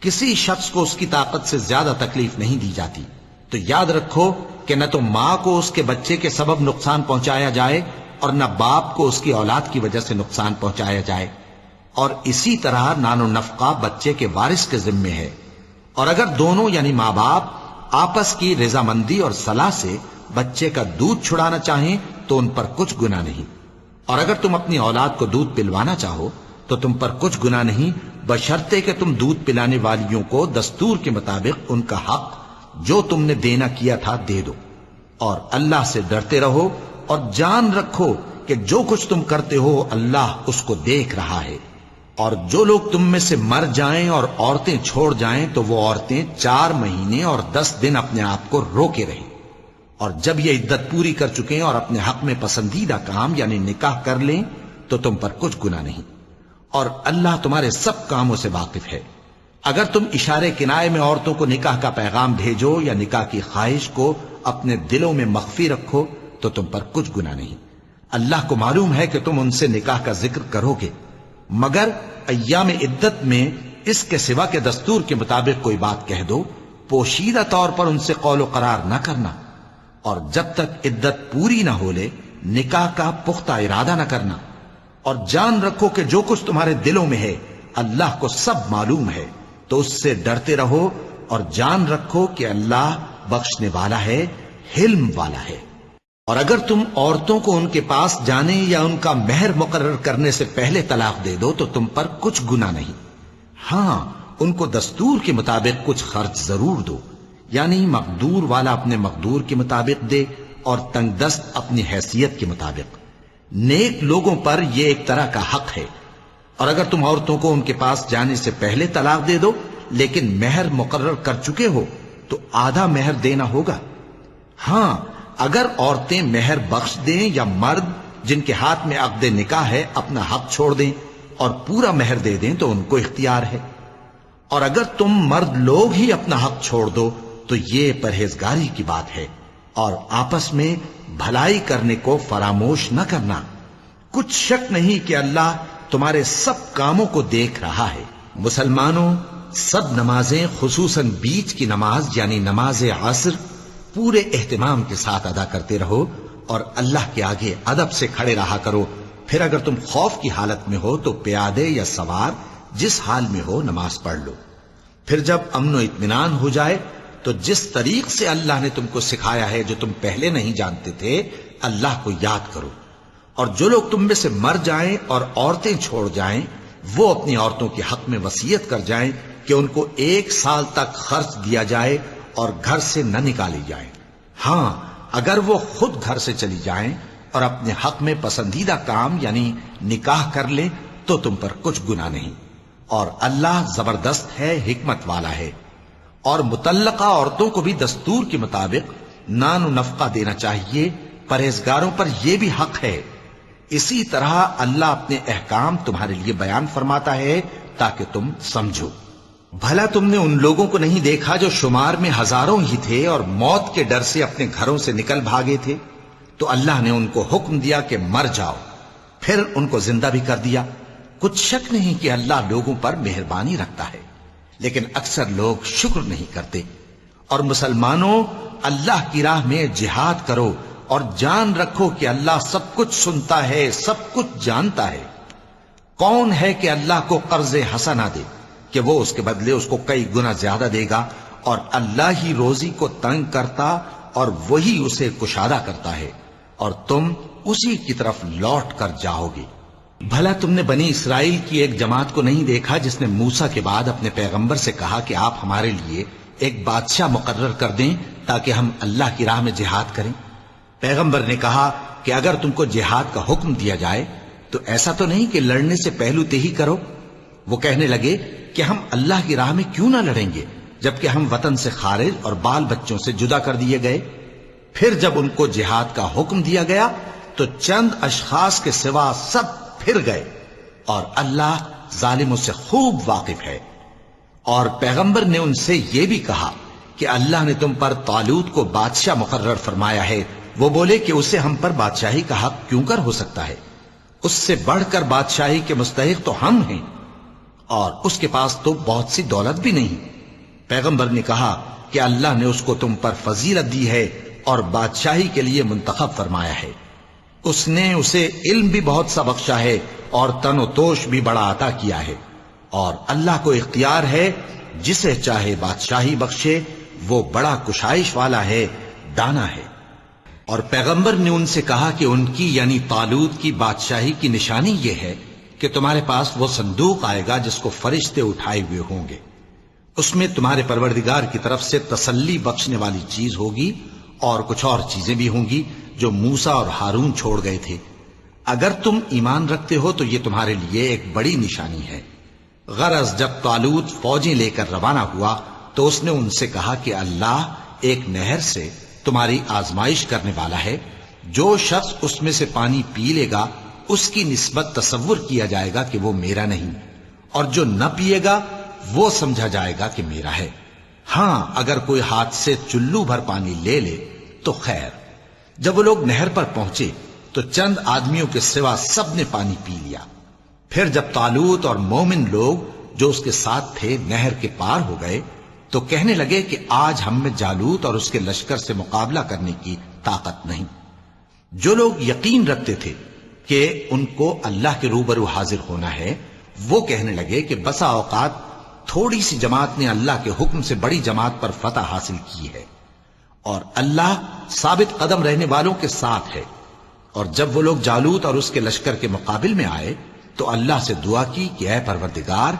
کسی شخص کو اس کی طاقت سے زیادہ تکلیف نہیں دی جاتی، تو یاد رکھو کہ نہ تو ماں کو اس کے بچے کے سبب نقصان پہنچایا جائے اور نہ باپ کو اس کی اولاد کی وجہ سے نقصان پہنچایا جائے، اور اسی طرح نان و نفقہ بچے کے وارث کے ذمے ہے۔ اور اگر دونوں یعنی ماں باپ آپس کی رضامندی اور صلاح سے بچے کا دودھ چھڑانا چاہیں تو ان پر کچھ گناہ نہیں، اور اگر تم اپنی اولاد کو دودھ پلوانا چاہو تو تم پر کچھ گناہ نہیں، بشرطے کہ تم دودھ پلانے والیوں کو دستور کے مطابق ان کا حق جو تم نے دینا کیا تھا دے دو۔ اور اللہ سے ڈرتے رہو اور جان رکھو کہ جو کچھ تم کرتے ہو اللہ اس کو دیکھ رہا ہے۔ اور جو لوگ تم میں سے مر جائیں اور عورتیں چھوڑ جائیں تو وہ عورتیں 4 مہینے اور 10 دن اپنے آپ کو روکے رہیں، اور جب یہ عدت پوری کر چکیں اور اپنے حق میں پسندیدہ کام یعنی نکاح کر لیں تو تم پر کچھ گناہ نہیں، اور اللہ تمہارے سب کاموں سے واقف ہے۔ اگر تم اشارے کنائے میں عورتوں کو نکاح کا پیغام بھیجو یا نکاح کی خواہش کو اپنے دلوں میں مخفی رکھو تو تم پر کچھ گناہ نہیں۔ اللہ کو معلوم ہے کہ تم ان سے نکاح کا ذکر کرو گے، مگر ایام عدت میں اس کے سوا کے دستور کے مطابق کوئی بات کہہ دو، پوشیدہ طور پر ان سے قول و قرار نہ کرنا، اور جب تک عدت پوری نہ ہو لے نکاح کا پختہ ارادہ نہ کرنا۔ اور جان رکھو کہ جو کچھ تمہارے دلوں میں ہے اللہ کو سب معلوم ہے، تو اس سے ڈرتے رہو اور جان رکھو کہ اللہ بخشنے والا ہے، حلم والا ہے۔ اور اگر تم عورتوں کو ان کے پاس جانے یا ان کا مہر مقرر کرنے سے پہلے طلاق دے دو تو تم پر کچھ گناہ نہیں، ہاں ان کو دستور کے مطابق کچھ خرچ ضرور دو، یعنی مقدور والا اپنے مقدور کے مطابق دے اور تنگ دست اپنی حیثیت کے مطابق۔ نیک لوگوں پر یہ ایک طرح کا حق ہے۔ اور اگر تم عورتوں کو ان کے پاس جانے سے پہلے طلاق دے دو لیکن مہر مقرر کر چکے ہو تو آدھا مہر دینا ہوگا۔ ہاں اگر عورتیں مہر بخش دیں یا مرد جن کے ہاتھ میں عقد نکاح ہے اپنا حق چھوڑ دیں اور پورا مہر دے دیں تو ان کو اختیار ہے۔ اور اگر تم مرد لوگ ہی اپنا حق چھوڑ دو تو یہ پرہیزگاری کی بات ہے، اور آپس میں بھلائی کرنے کو فراموش نہ کرنا۔ کچھ شک نہیں کہ اللہ تمہارے سب کاموں کو دیکھ رہا ہے۔ مسلمانوں، سب نمازیں خصوصاً بیچ کی نماز یعنی نماز عصر پورے اہتمام کے ساتھ ادا کرتے رہو اور اللہ کے آگے ادب سے کھڑے رہا کرو۔ پھر اگر تم خوف کی حالت میں ہو تو پیادے یا سوار جس حال میں ہو نماز پڑھ لو۔ پھر جب امن و اطمینان ہو جائے تو جس طریق سے اللہ نے تم کو سکھایا ہے جو تم پہلے نہیں جانتے تھے اللہ کو یاد کرو۔ اور جو لوگ تم میں سے مر جائیں اور عورتیں چھوڑ جائیں وہ اپنی عورتوں کے حق میں وصیت کر جائیں کہ ان کو 1 سال تک خرچ دیا جائے اور گھر سے نہ نکالی جائیں۔ ہاں اگر وہ خود گھر سے چلی جائیں اور اپنے حق میں پسندیدہ کام یعنی نکاح کر لیں تو تم پر کچھ گناہ نہیں، اور اللہ زبردست ہے، حکمت والا ہے۔ اور مطلقہ عورتوں کو بھی دستور کے مطابق نان و نفقہ دینا چاہیے، پرہیزگاروں پر یہ بھی حق ہے۔ اسی طرح اللہ اپنے احکام تمہارے لیے بیان فرماتا ہے تاکہ تم سمجھو۔ بھلا تم نے ان لوگوں کو نہیں دیکھا جو شمار میں ہزاروں ہی تھے اور موت کے ڈر سے اپنے گھروں سے نکل بھاگے تھے؟ تو اللہ نے ان کو حکم دیا کہ مر جاؤ، پھر ان کو زندہ بھی کر دیا۔ کچھ شک نہیں کہ اللہ لوگوں پر مہربانی رکھتا ہے، لیکن اکثر لوگ شکر نہیں کرتے۔ اور مسلمانوں، اللہ کی راہ میں جہاد کرو اور جان رکھو کہ اللہ سب کچھ سنتا ہے، سب کچھ جانتا ہے۔ کون ہے کہ اللہ کو قرض حسنہ دے کہ وہ اس کے بدلے اس کو کئی گنا زیادہ دے گا؟ اور اللہ ہی روزی کو تنگ کرتا اور وہی اسے کشادہ کرتا ہے، اور تم اسی کی طرف لوٹ کر جاؤ گے۔ بھلا تم نے بنی اسرائیل کی ایک جماعت کو نہیں دیکھا جس نے موسیٰ کے بعد اپنے پیغمبر سے کہا کہ آپ ہمارے لیے ایک بادشاہ مقرر کر دیں تاکہ ہم اللہ کی راہ میں جہاد کریں؟ پیغمبر نے کہا کہ اگر تم کو جہاد کا حکم دیا جائے تو ایسا تو نہیں کہ لڑنے سے پہلو تہی کرو۔ وہ کہنے لگے کہ ہم اللہ کی راہ میں کیوں نہ لڑیں گے جبکہ ہم وطن سے خارج اور بال بچوں سے جدا کر دیے گئے۔ پھر جب ان کو جہاد کا حکم دیا گیا تو چند اشخاص کے سوا سب پھر گئے، اور اللہ ظالموں سے خوب واقف ہے۔ اور پیغمبر نے ان سے یہ بھی کہا کہ اللہ نے تم پر طالوت کو بادشاہ مقرر فرمایا ہے۔ وہ بولے کہ اسے ہم پر بادشاہی کا حق کیوں کر ہو سکتا ہے؟ اس سے بڑھ کر بادشاہی کے مستحق تو ہم ہیں، اور اس کے پاس تو بہت سی دولت بھی نہیں۔ پیغمبر نے کہا کہ اللہ نے اس کو تم پر فضیلت دی ہے اور بادشاہی کے لیے منتخب فرمایا ہے۔ اس نے اسے علم بھی بہت سا بخشا ہے اور تن و توش بھی بڑا عطا کیا ہے، اور اللہ کو اختیار ہے جسے چاہے بادشاہی بخشے، وہ بڑا کشائش والا ہے، دانا ہے۔ اور پیغمبر نے ان سے کہا کہ ان کی یعنی طالوت کی بادشاہی کی نشانی یہ ہے کہ تمہارے پاس وہ صندوق آئے گا جس کو فرشتے اٹھائے ہوئے ہوں گے۔ اس میں تمہارے پروردگار کی طرف سے تسلی بخشنے والی چیز ہوگی اور کچھ اور چیزیں بھی ہوں گی جو موسیٰ اور ہارون چھوڑ گئے تھے۔ اگر تم ایمان رکھتے ہو تو یہ تمہارے لیے ایک بڑی نشانی ہے۔ غرض جب طالوت فوجیں لے کر روانہ ہوا تو اس نے ان سے کہا کہ اللہ ایک نہر سے تمہاری آزمائش کرنے والا ہے، جو شخص اس میں سے پانی پی لے گا اس کی نسبت تصور کیا جائے گا کہ وہ میرا نہیں، اور جو نہ پیے گا وہ سمجھا جائے گا کہ میرا ہے۔ ہاں اگر کوئی ہاتھ سے چلو بھر پانی لے لے تو خیر۔ جب وہ لوگ نہر پر پہنچے تو چند آدمیوں کے سوا سب نے پانی پی لیا۔ پھر جب طالوت اور مومن لوگ جو اس کے ساتھ تھے نہر کے پار ہو گئے تو کہنے لگے کہ آج ہم میں جالوت اور اس کے لشکر سے مقابلہ کرنے کی طاقت نہیں۔ جو لوگ یقین رکھتے تھے کہ ان کو اللہ کے روبرو حاضر ہونا ہے، وہ کہنے لگے کہ بسا اوقات تھوڑی سی جماعت نے اللہ کے حکم سے بڑی جماعت پر فتح حاصل کی ہے، اور اللہ ثابت قدم رہنے والوں کے ساتھ ہے۔ اور جب وہ لوگ جالوت اور اس کے لشکر کے مقابل میں آئے تو اللہ سے دعا کی کہ اے پروردگار،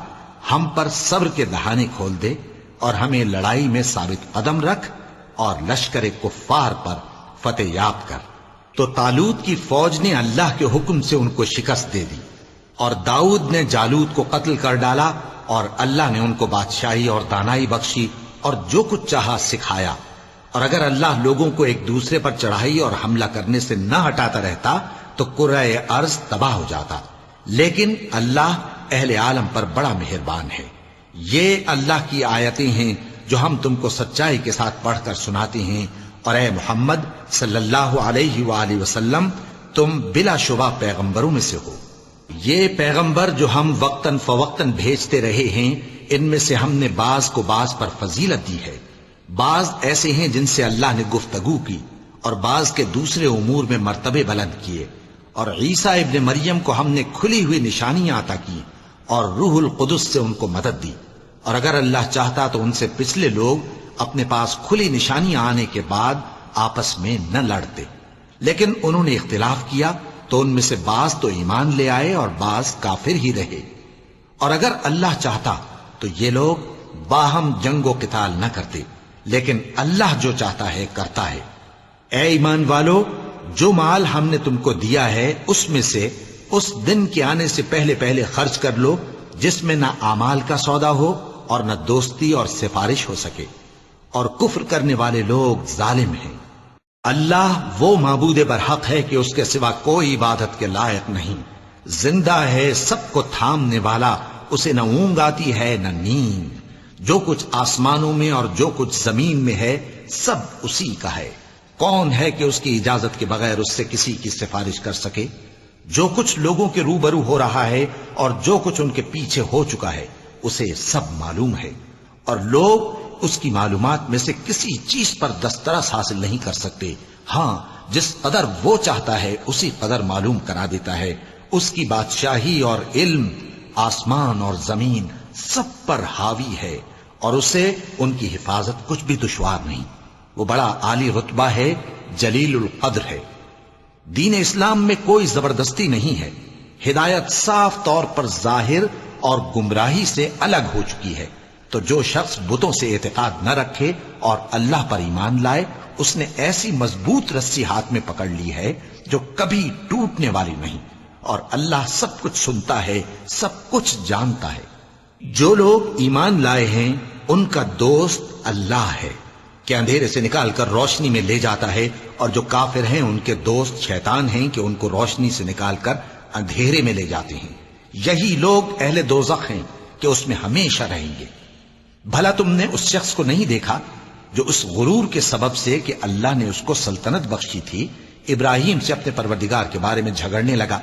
ہم پر صبر کے دہانے کھول دے اور ہمیں لڑائی میں ثابت قدم رکھ اور لشکر کفار پر فتح یاب کر۔ تو طالوت کی فوج نے اللہ کے حکم سے ان کو شکست دے دی، اور داؤد نے جالوت کو قتل کر ڈالا، اور اللہ نے ان کو بادشاہی اور دانائی بخشی اور جو کچھ چاہا سکھایا۔ اور اگر اللہ لوگوں کو ایک دوسرے پر چڑھائی اور حملہ کرنے سے نہ ہٹاتا رہتا تو کرۂ ارض تباہ ہو جاتا، لیکن اللہ اہل عالم پر بڑا مہربان ہے۔ یہ اللہ کی آیتیں ہیں جو ہم تم کو سچائی کے ساتھ پڑھ کر سناتے ہیں، اور اے محمد صلی اللہ علیہ وآلہ وسلم تم بلا شبہ پیغمبروں میں سے ہو۔ یہ پیغمبر جو ہم وقتاً فوقتاً بھیجتے رہے ہیں، ان میں سے ہم نے بعض کو بعض پر فضیلت دی ہے۔ بعض ایسے ہیں جن سے اللہ نے گفتگو کی، اور بعض کے دوسرے امور میں مرتبے بلند کیے۔ اور عیسیٰ ابن مریم کو ہم نے کھلی ہوئی نشانیاں عطا کی اور روح القدس سے ان کو مدد دی، اور اگر اللہ چاہتا تو ان سے پچھلے لوگ اپنے پاس کھلی نشانیاں آنے کے بعد آپس میں نہ لڑتے، لیکن انہوں نے اختلاف کیا تو ان میں سے بعض تو ایمان لے آئے اور بعض کافر ہی رہے۔ اور اگر اللہ چاہتا تو یہ لوگ باہم جنگ و قتال نہ کرتے، لیکن اللہ جو چاہتا ہے کرتا ہے۔ اے ایمان والو، جو مال ہم نے تم کو دیا ہے اس میں سے اس دن کے آنے سے پہلے پہلے خرچ کر لو جس میں نہ اعمال کا سودا ہو اور نہ دوستی اور سفارش ہو سکے، اور کفر کرنے والے لوگ ظالم ہیں۔ اللہ وہ معبود برحق ہے کہ اس کے سوا کوئی عبادت کے لائق نہیں، زندہ ہے، سب کو تھامنے والا، اسے نہ اونگ آتی ہے نہ نیند۔ جو کچھ آسمانوں میں اور جو کچھ زمین میں ہے سب اسی کا ہے۔ کون ہے کہ اس کی اجازت کے بغیر اس سے کسی کی سفارش کر سکے؟ جو کچھ لوگوں کے روبرو ہو رہا ہے اور جو کچھ ان کے پیچھے ہو چکا ہے اسے سب معلوم ہے، اور لوگ اس کی معلومات میں سے کسی چیز پر دسترس حاصل نہیں کر سکتے۔ ہاں جس قدر وہ چاہتا ہے اسی قدر معلوم کرا دیتا ہے۔ اس کی بادشاہی اور علم آسمان اور زمین سب پر حاوی ہے، اور اسے ان کی حفاظت کچھ بھی دشوار نہیں۔ وہ بڑا عالی رتبہ ہے، جلیل القدر ہے۔ دین اسلام میں کوئی زبردستی نہیں ہے، ہدایت صاف طور پر ظاہر اور گمراہی سے الگ ہو چکی ہے۔ تو جو شخص بتوں سے اعتقاد نہ رکھے اور اللہ پر ایمان لائے، اس نے ایسی مضبوط رسی ہاتھ میں پکڑ لی ہے جو کبھی ٹوٹنے والی نہیں، اور اللہ سب کچھ سنتا ہے، سب کچھ جانتا ہے۔ جو لوگ ایمان لائے ہیں ان کا دوست اللہ ہے کہ اندھیرے سے نکال کر روشنی میں لے جاتا ہے، اور جو کافر ہیں ان کے دوست شیطان ہیں کہ ان کو روشنی سے نکال کر اندھیرے میں لے جاتے ہیں۔ یہی لوگ اہل دوزخ ہیں کہ اس میں ہمیشہ رہیں گے۔ بھلا تم نے اس شخص کو نہیں دیکھا جو اس غرور کے سبب سے کہ اللہ نے اس کو سلطنت بخشی تھی، ابراہیم سے اپنے پروردگار کے بارے میں جھگڑنے لگا؟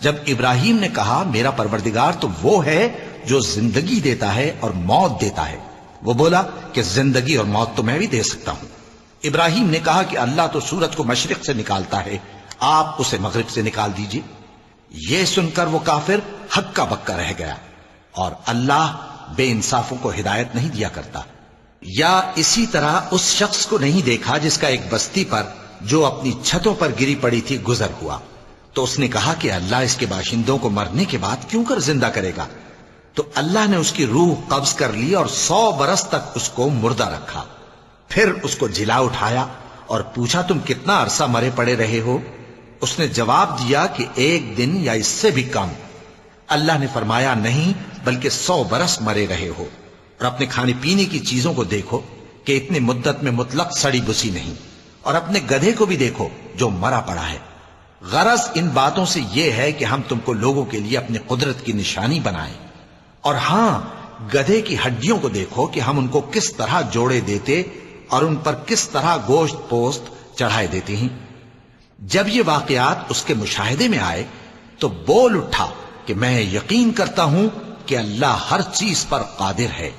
جب ابراہیم نے کہا میرا پروردگار تو وہ ہے جو زندگی دیتا ہے اور موت دیتا ہے، وہ بولا کہ زندگی اور موت تو میں بھی دے سکتا ہوں۔ ابراہیم نے کہا کہ اللہ تو سورج کو مشرق سے نکالتا ہے، آپ اسے مغرب سے نکال دیجئے۔ یہ سن کر وہ کافر ہکا بکا رہ گیا، اور اللہ بے انصافوں کو ہدایت نہیں دیا کرتا۔ یا اسی طرح اس شخص کو نہیں دیکھا جس کا ایک بستی پر جو اپنی چھتوں پر گری پڑی تھی گزر ہوا، تو اس نے کہا کہ اللہ اس کے باشندوں کو مرنے کے بعد کیوں کر زندہ کرے گا؟ تو اللہ نے اس کی روح قبض کر لی اور 100 برس تک اس کو مردہ رکھا۔ پھر اس کو جلا اٹھایا اور پوچھا تم کتنا عرصہ مرے پڑے رہے ہو؟ اس نے جواب دیا کہ 1 دن یا اس سے بھی کم۔ اللہ نے فرمایا نہیں بلکہ 100 برس مرے رہے ہو، اور اپنے کھانے پینے کی چیزوں کو دیکھو کہ اتنی مدت میں مطلق سڑی بسی نہیں، اور اپنے گدھے کو بھی دیکھو جو مرا پڑا ہے۔ غرض ان باتوں سے یہ ہے کہ ہم تم کو لوگوں کے لیے اپنی قدرت کی نشانی بنائیں، اور ہاں گدھے کی ہڈیوں کو دیکھو کہ ہم ان کو کس طرح جوڑے دیتے اور ان پر کس طرح گوشت پوست چڑھائے دیتے ہیں۔ جب یہ واقعات اس کے مشاہدے میں آئے تو بول اٹھا کہ میں یقین کرتا ہوں کہ اللہ ہر چیز پر قادر ہے۔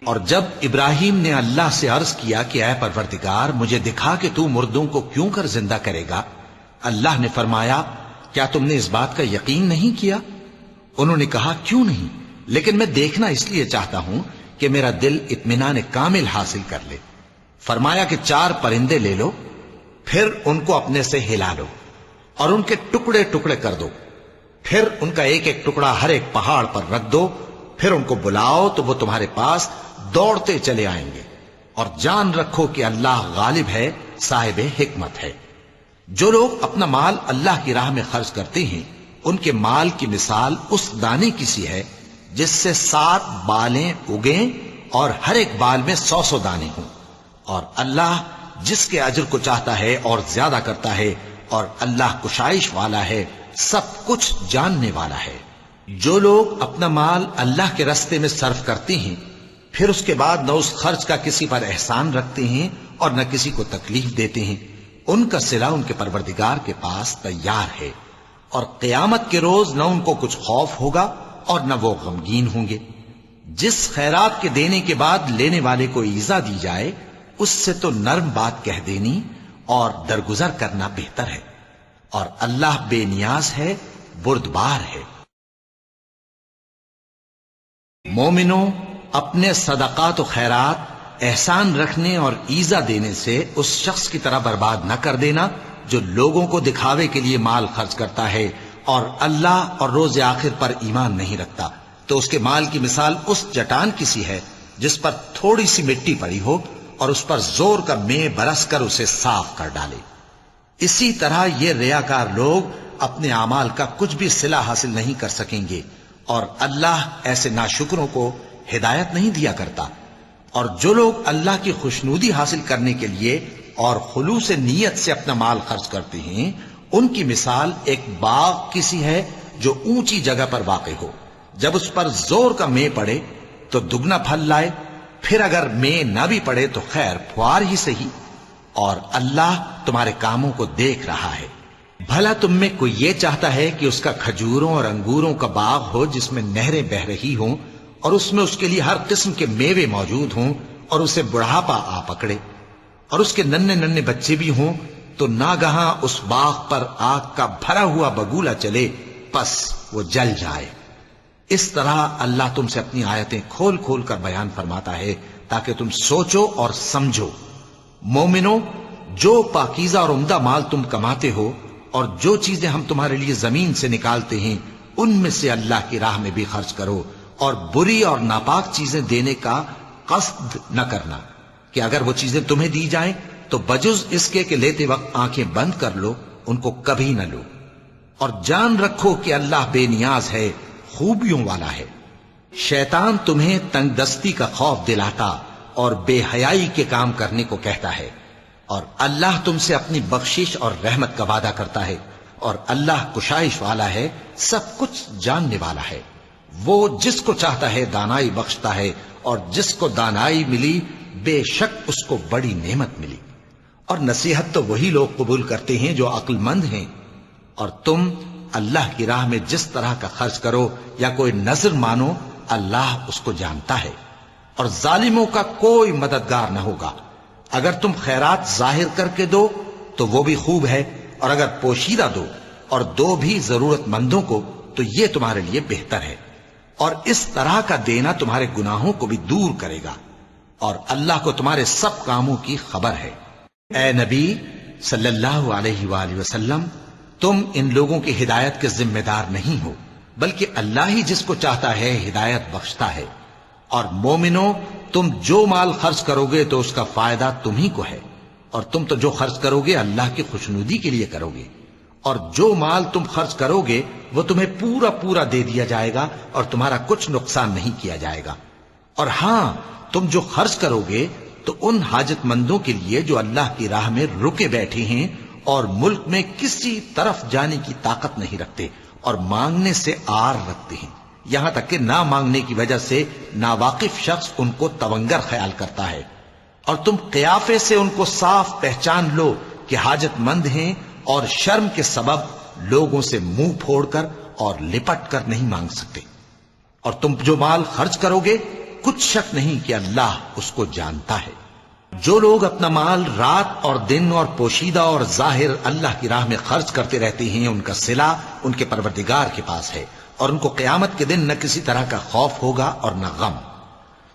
اور جب ابراہیم نے اللہ سے عرض کیا کہ اے پروردگار مجھے دکھا کہ تو مردوں کو کیوں کر زندہ کرے گا، اللہ نے فرمایا کیا تم نے اس بات کا یقین نہیں کیا؟ انہوں نے کہا کیوں نہیں، لیکن میں دیکھنا اس لیے چاہتا ہوں کہ میرا دل اطمینان کامل حاصل کر لے۔ فرمایا کہ 4 پرندے لے لو، پھر ان کو اپنے سے ہلا لو اور ان کے ٹکڑے ٹکڑے کر دو، پھر ان کا ایک ایک ٹکڑا ہر ایک پہاڑ پر رکھ دو، پھر ان کو بلاؤ تو وہ تمہارے پاس دوڑتے چلے آئیں گے، اور جان رکھو کہ اللہ غالب ہے، صاحب حکمت ہے۔ جو لوگ اپنا مال اللہ کی راہ میں خرچ کرتے ہیں ان کے مال کی مثال اس دانے کی سی ہے جس سے 7 بالیں اگیں اور ہر ایک بال میں 100 دانے ہوں، اور اللہ جس کے اجر کو چاہتا ہے اور زیادہ کرتا ہے، اور اللہ کشائش والا ہے، سب کچھ جاننے والا ہے۔ جو لوگ اپنا مال اللہ کے راستے میں صرف کرتے ہیں پھر اس کے بعد نہ اس خرچ کا کسی پر احسان رکھتے ہیں اور نہ کسی کو تکلیف دیتے ہیں، ان کا صلہ ان کے پروردگار کے پاس تیار ہے، اور قیامت کے روز نہ ان کو کچھ خوف ہوگا اور نہ وہ غمگین ہوں گے۔ جس خیرات کے دینے کے بعد لینے والے کو ایذا دی جائے اس سے تو نرم بات کہہ دینی اور درگزر کرنا بہتر ہے، اور اللہ بے نیاز ہے، بردبار ہے۔ مومنوں، اپنے صدقات و خیرات احسان رکھنے اور ایذا دینے سے اس شخص کی طرح برباد نہ کر دینا جو لوگوں کو دکھاوے کے لیے مال خرچ کرتا ہے اور اللہ اور روز آخر پر ایمان نہیں رکھتا، تو اس کے مال کی مثال اس چٹان کی سی ہے جس پر تھوڑی سی مٹی پڑی ہو اور اس پر زور کا مے برس کر اسے صاف کر ڈالے۔ اسی طرح یہ ریاکار لوگ اپنے اعمال کا کچھ بھی صلہ حاصل نہیں کر سکیں گے، اور اللہ ایسے ناشکروں کو ہدایت نہیں دیا کرتا۔ اور جو لوگ اللہ کی خوشنودی حاصل کرنے کے لیے اور خلوص نیت سے اپنا مال خرچ کرتے ہیں ان کی مثال ایک باغ کی سی ہے جو اونچی جگہ پر واقع ہو، جب اس پر زور کا مے پڑے تو دگنا پھل لائے، پھر اگر مے نہ بھی پڑے تو خیر پھوار ہی صحیح، اور اللہ تمہارے کاموں کو دیکھ رہا ہے۔ بھلا تم میں کوئی یہ چاہتا ہے کہ اس کا کھجوروں اور انگوروں کا باغ ہو جس میں نہریں بہ رہی ہوں اور اس میں اس کے لیے ہر قسم کے میوے موجود ہوں، اور اسے بڑھاپا آ پکڑے اور اس کے ننھے ننھے بچے بھی ہوں، تو ناگہاں اس باغ پر آگ کا بھرا ہوا بگولا چلے، پس وہ جل جائے۔ اس طرح اللہ تم سے اپنی آیتیں کھول کھول کر بیان فرماتا ہے تاکہ تم سوچو اور سمجھو۔ مومنوں، جو پاکیزہ اور عمدہ مال تم کماتے ہو اور جو چیزیں ہم تمہارے لیے زمین سے نکالتے ہیں ان میں سے اللہ کی راہ میں بھی خرچ کرو، اور بری اور ناپاک چیزیں دینے کا قصد نہ کرنا کہ اگر وہ چیزیں تمہیں دی جائیں تو بجز اس کے کہ لیتے وقت آنکھیں بند کر لو، ان کو کبھی نہ لو۔ اور جان رکھو کہ اللہ بے نیاز ہے، خوبیوں والا ہے۔ شیطان تمہیں تنگ دستی کا خوف دلاتا اور بے حیائی کے کام کرنے کو کہتا ہے، اور اللہ تم سے اپنی بخشش اور رحمت کا وعدہ کرتا ہے، اور اللہ کشائش والا ہے، سب کچھ جاننے والا ہے۔ وہ جس کو چاہتا ہے دانائی بخشتا ہے، اور جس کو دانائی ملی بے شک اس کو بڑی نعمت ملی۔ اور نصیحت تو وہی لوگ قبول کرتے ہیں جو عقل مند ہیں۔ اور تم اللہ کی راہ میں جس طرح کا خرچ کرو یا کوئی نذر مانو، اللہ اس کو جانتا ہے، اور ظالموں کا کوئی مددگار نہ ہوگا۔ اگر تم خیرات ظاہر کر کے دو تو وہ بھی خوب ہے، اور اگر پوشیدہ دو اور دو بھی ضرورت مندوں کو تو یہ تمہارے لیے بہتر ہے، اور اس طرح کا دینا تمہارے گناہوں کو بھی دور کرے گا، اور اللہ کو تمہارے سب کاموں کی خبر ہے۔ اے نبی صلی اللہ علیہ وآلہ وسلم، تم ان لوگوں کی ہدایت کے ذمہ دار نہیں ہو، بلکہ اللہ ہی جس کو چاہتا ہے ہدایت بخشتا ہے۔ اور مومنو، تم جو مال خرچ کرو گے تو اس کا فائدہ تمہیں کو ہے، اور تم تو جو خرچ کرو گے اللہ کی خوشنودی کے لیے کرو گے، اور جو مال تم خرچ کرو گے وہ تمہیں پورا پورا دے دیا جائے گا، اور تمہارا کچھ نقصان نہیں کیا جائے گا۔ اور ہاں، تم جو خرچ کرو گے تو ان حاجت مندوں کے لیے جو اللہ کی راہ میں رکے بیٹھے ہیں اور ملک میں کسی طرف جانے کی طاقت نہیں رکھتے اور مانگنے سے آر رکھتے ہیں، یہاں تک کہ نہ مانگنے کی وجہ سے ناواقف شخص ان کو تونگر خیال کرتا ہے، اور تم قیافے سے ان کو صاف پہچان لو کہ حاجت مند ہیں، اور شرم کے سبب لوگوں سے منہ پھوڑ کر اور لپٹ کر نہیں مانگ سکتے۔ اور تم جو مال خرچ کرو گے کچھ شک نہیں کہ اللہ اس کو جانتا ہے۔ جو لوگ اپنا مال رات اور دن اور پوشیدہ اور ظاہر اللہ کی راہ میں خرچ کرتے رہتے ہیں، ان کا صلہ ان کے پروردگار کے پاس ہے، اور ان کو قیامت کے دن نہ کسی طرح کا خوف ہوگا اور نہ غم۔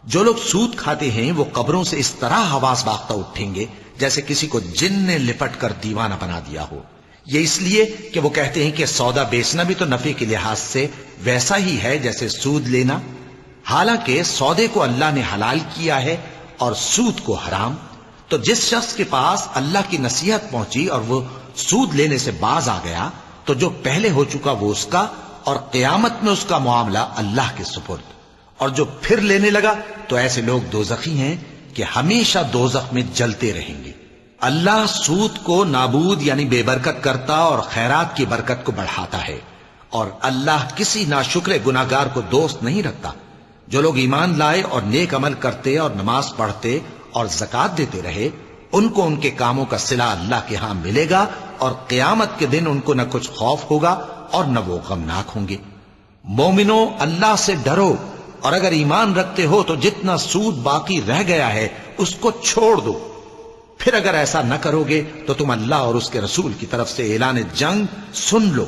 جو لوگ سود کھاتے ہیں وہ قبروں سے اس طرح حواس باختہ اٹھیں گے جیسے کسی کو جن نے لپٹ کر دیوانہ بنا دیا ہو، یہ اس لیے کہ وہ کہتے ہیں کہ سودا بیچنا بھی تو نفع کے لحاظ سے ویسا ہی ہے جیسے سود لینا، حالانکہ سودے کو اللہ نے حلال کیا ہے اور سود کو حرام۔ تو جس شخص کے پاس اللہ کی نصیحت پہنچی اور وہ سود لینے سے باز آ گیا تو جو پہلے ہو چکا وہ اس کا، اور قیامت میں اس کا معاملہ اللہ کے سپرد۔ اور جو پھر لینے لگا تو ایسے لوگ دوزخی ہیں کہ ہمیشہ دوزخ میں جلتے رہیں گے۔ اللہ سود کو نابود یعنی بے برکت کرتا اور خیرات کی برکت کو بڑھاتا ہے، اور اللہ کسی ناشکر گناہگار کو دوست نہیں رکھتا۔ جو لوگ ایمان لائے اور نیک عمل کرتے اور نماز پڑھتے اور زکوٰۃ دیتے رہے، ان کو ان کے کاموں کا صلہ اللہ کے ہاں ملے گا، اور قیامت کے دن ان کو نہ کچھ خوف ہوگا اور نہ وہ غمناک ہوں گے۔ مومنو، اللہ سے ڈرو، اور اگر ایمان رکھتے ہو تو جتنا سود باقی رہ گیا ہے اس کو چھوڑ دو۔ پھر اگر ایسا نہ کرو گے تو تم اللہ اور اس کے رسول کی طرف سے اعلان جنگ سن لو،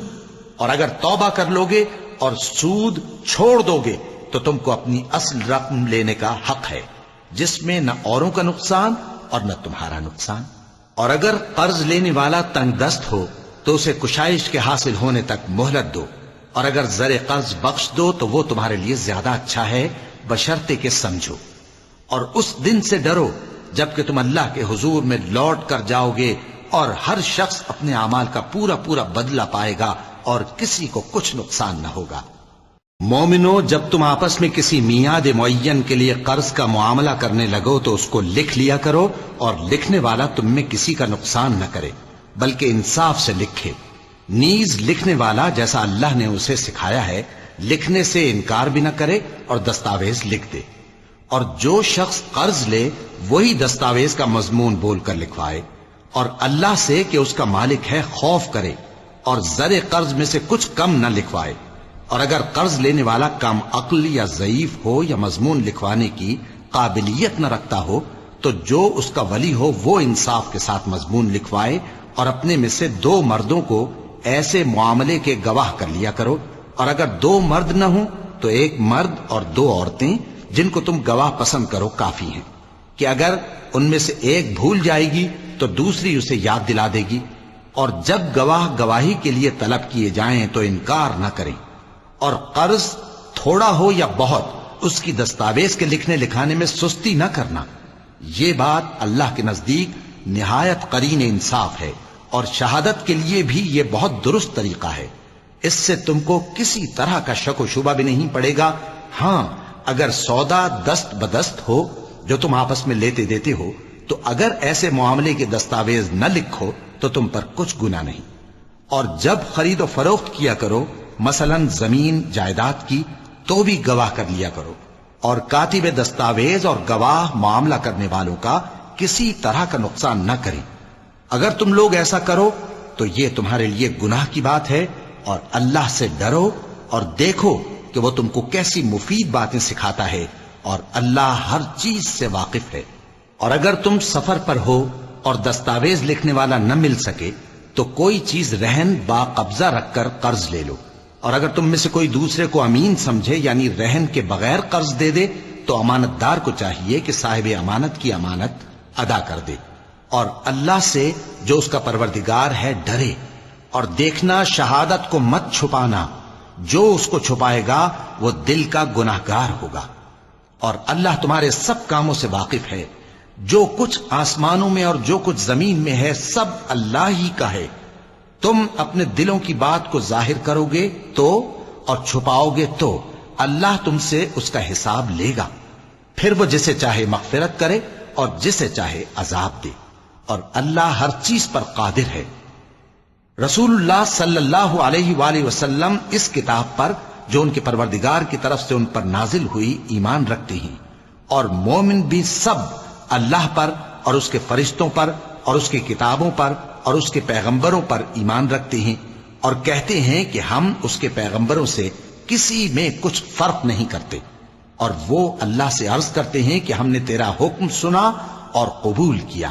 اور اگر توبہ کر لو گے اور سود چھوڑ دو گے تو تم کو اپنی اصل رقم لینے کا حق ہے، جس میں نہ اوروں کا نقصان اور نہ تمہارا نقصان۔ اور اگر قرض لینے والا تنگ دست ہو تو اسے کشائش کے حاصل ہونے تک مہلت دو، اور اگر زر قرض بخش دو تو وہ تمہارے لیے زیادہ اچھا ہے، بشرطے کہ سمجھو۔ اور اس دن سے ڈرو جبکہ تم اللہ کے حضور میں لوٹ کر جاؤ گے، اور ہر شخص اپنے اعمال کا پورا پورا بدلہ پائے گا، اور کسی کو کچھ نقصان نہ ہوگا۔ مومنو، جب تم آپس میں کسی میعاد معین کے لیے قرض کا معاملہ کرنے لگو تو اس کو لکھ لیا کرو، اور لکھنے والا تم میں کسی کا نقصان نہ کرے بلکہ انصاف سے لکھے۔ نیز لکھنے والا جیسا اللہ نے اسے سکھایا ہے لکھنے سے انکار بھی نہ کرے اور دستاویز لکھ دے، اور جو شخص قرض لے وہی دستاویز کا مضمون بول کر لکھوائے، اور اللہ سے کہ اس کا مالک ہے خوف کرے، اور زر قرض میں سے کچھ کم نہ لکھوائے۔ اور اگر قرض لینے والا کم عقل یا ضعیف ہو یا مضمون لکھوانے کی قابلیت نہ رکھتا ہو تو جو اس کا ولی ہو وہ انصاف کے ساتھ مضمون لکھوائے، اور اپنے میں سے 2 مردوں کو ایسے معاملے کے گواہ کر لیا کرو، اور اگر 2 مرد نہ ہوں تو 1 مرد اور 2 عورتیں جن کو تم گواہ پسند کرو کافی ہیں، کہ اگر ان میں سے ایک بھول جائے گی تو دوسری اسے یاد دلا دے گی، اور جب گواہ گواہی کے لیے طلب کیے جائیں تو انکار نہ کریں، اور قرض تھوڑا ہو یا بہت اس کی دستاویز کے لکھنے لکھانے میں سستی نہ کرنا. یہ بات اللہ کے نزدیک نہایت قرین انصاف ہے اور شہادت کے لیے بھی یہ بہت درست طریقہ ہے. اس سے تم کو کسی طرح کا شک و شبہ بھی نہیں پڑے گا. ہاں اگر سودا دست بدست ہو جو تم آپس میں لیتے دیتے ہو تو اگر ایسے معاملے کے دستاویز نہ لکھو تو تم پر کچھ گناہ نہیں. اور جب خرید و فروخت کیا کرو مثلا زمین جائیداد کی تو بھی گواہ کر لیا کرو. اور کاتب دستاویز اور گواہ معاملہ کرنے والوں کا کسی طرح کا نقصان نہ کریں. اگر تم لوگ ایسا کرو تو یہ تمہارے لیے گناہ کی بات ہے. اور اللہ سے ڈرو اور دیکھو کہ وہ تم کو کیسی مفید باتیں سکھاتا ہے اور اللہ ہر چیز سے واقف ہے. اور اگر تم سفر پر ہو اور دستاویز لکھنے والا نہ مل سکے تو کوئی چیز رہن با قبضہ رکھ کر قرض لے لو. اور اگر تم میں سے کوئی دوسرے کو امین سمجھے یعنی رہن کے بغیر قرض دے دے تو امانت دار کو چاہیے کہ صاحب امانت کی امانت ادا کر دے. اور اللہ سے جو اس کا پروردگار ہے ڈرے. اور دیکھنا شہادت کو مت چھپانا. جو اس کو چھپائے گا وہ دل کا گناہ گار ہوگا. اور اللہ تمہارے سب کاموں سے واقف ہے. جو کچھ آسمانوں میں اور جو کچھ زمین میں ہے سب اللہ ہی کا ہے. تم اپنے دلوں کی بات کو ظاہر کرو گے تو اور چھپاؤ گے تو اللہ تم سے اس کا حساب لے گا. پھر وہ جسے چاہے مغفرت کرے اور جسے چاہے عذاب دے. اور اللہ ہر چیز پر قادر ہے. رسول اللہ صلی اللہ علیہ وآلہ وسلم اس کتاب پر جو ان کے پروردگار کی طرف سے ان پر نازل ہوئی ایمان رکھتے ہیں. اور مومن بھی سب اللہ پر اور اس کے فرشتوں پر اور اس کی کتابوں پر اور اس کے پیغمبروں پر ایمان رکھتے ہیں اور کہتے ہیں کہ ہم اس کے پیغمبروں سے کسی میں کچھ فرق نہیں کرتے. اور وہ اللہ سے عرض کرتے ہیں کہ ہم نے تیرا حکم سنا اور قبول کیا.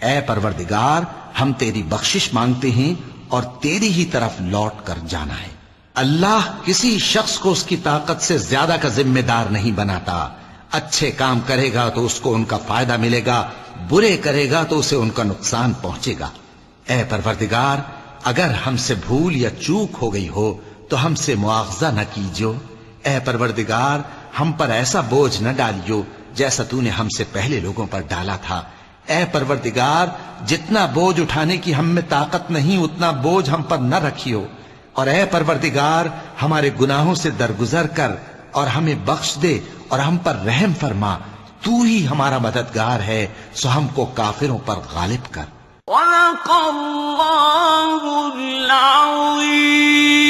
اے پروردگار ہم تیری بخشش مانگتے ہیں اور تیری ہی طرف لوٹ کر جانا ہے. اللہ کسی شخص کو اس کی طاقت سے زیادہ کا ذمہ دار نہیں بناتا. اچھے کام کرے گا تو اس کو ان کا فائدہ ملے گا، برے کرے گا تو اسے ان کا نقصان پہنچے گا. اے پروردگار اگر ہم سے بھول یا چوک ہو گئی ہو تو ہم سے مواخذہ نہ کیجو. اے پروردگار ہم پر ایسا بوجھ نہ ڈالیو جیسا تو نے ہم سے پہلے لوگوں پر ڈالا تھا. اے پروردگار جتنا بوجھ اٹھانے کی ہم میں طاقت نہیں اتنا بوجھ ہم پر نہ رکھیو. اور اے پروردگار ہمارے گناہوں سے درگزر کر اور ہمیں بخش دے اور ہم پر رحم فرما. تو ہی ہمارا مددگار ہے سو ہم کو کافروں پر غالب کر. صدق اللہ العظیم.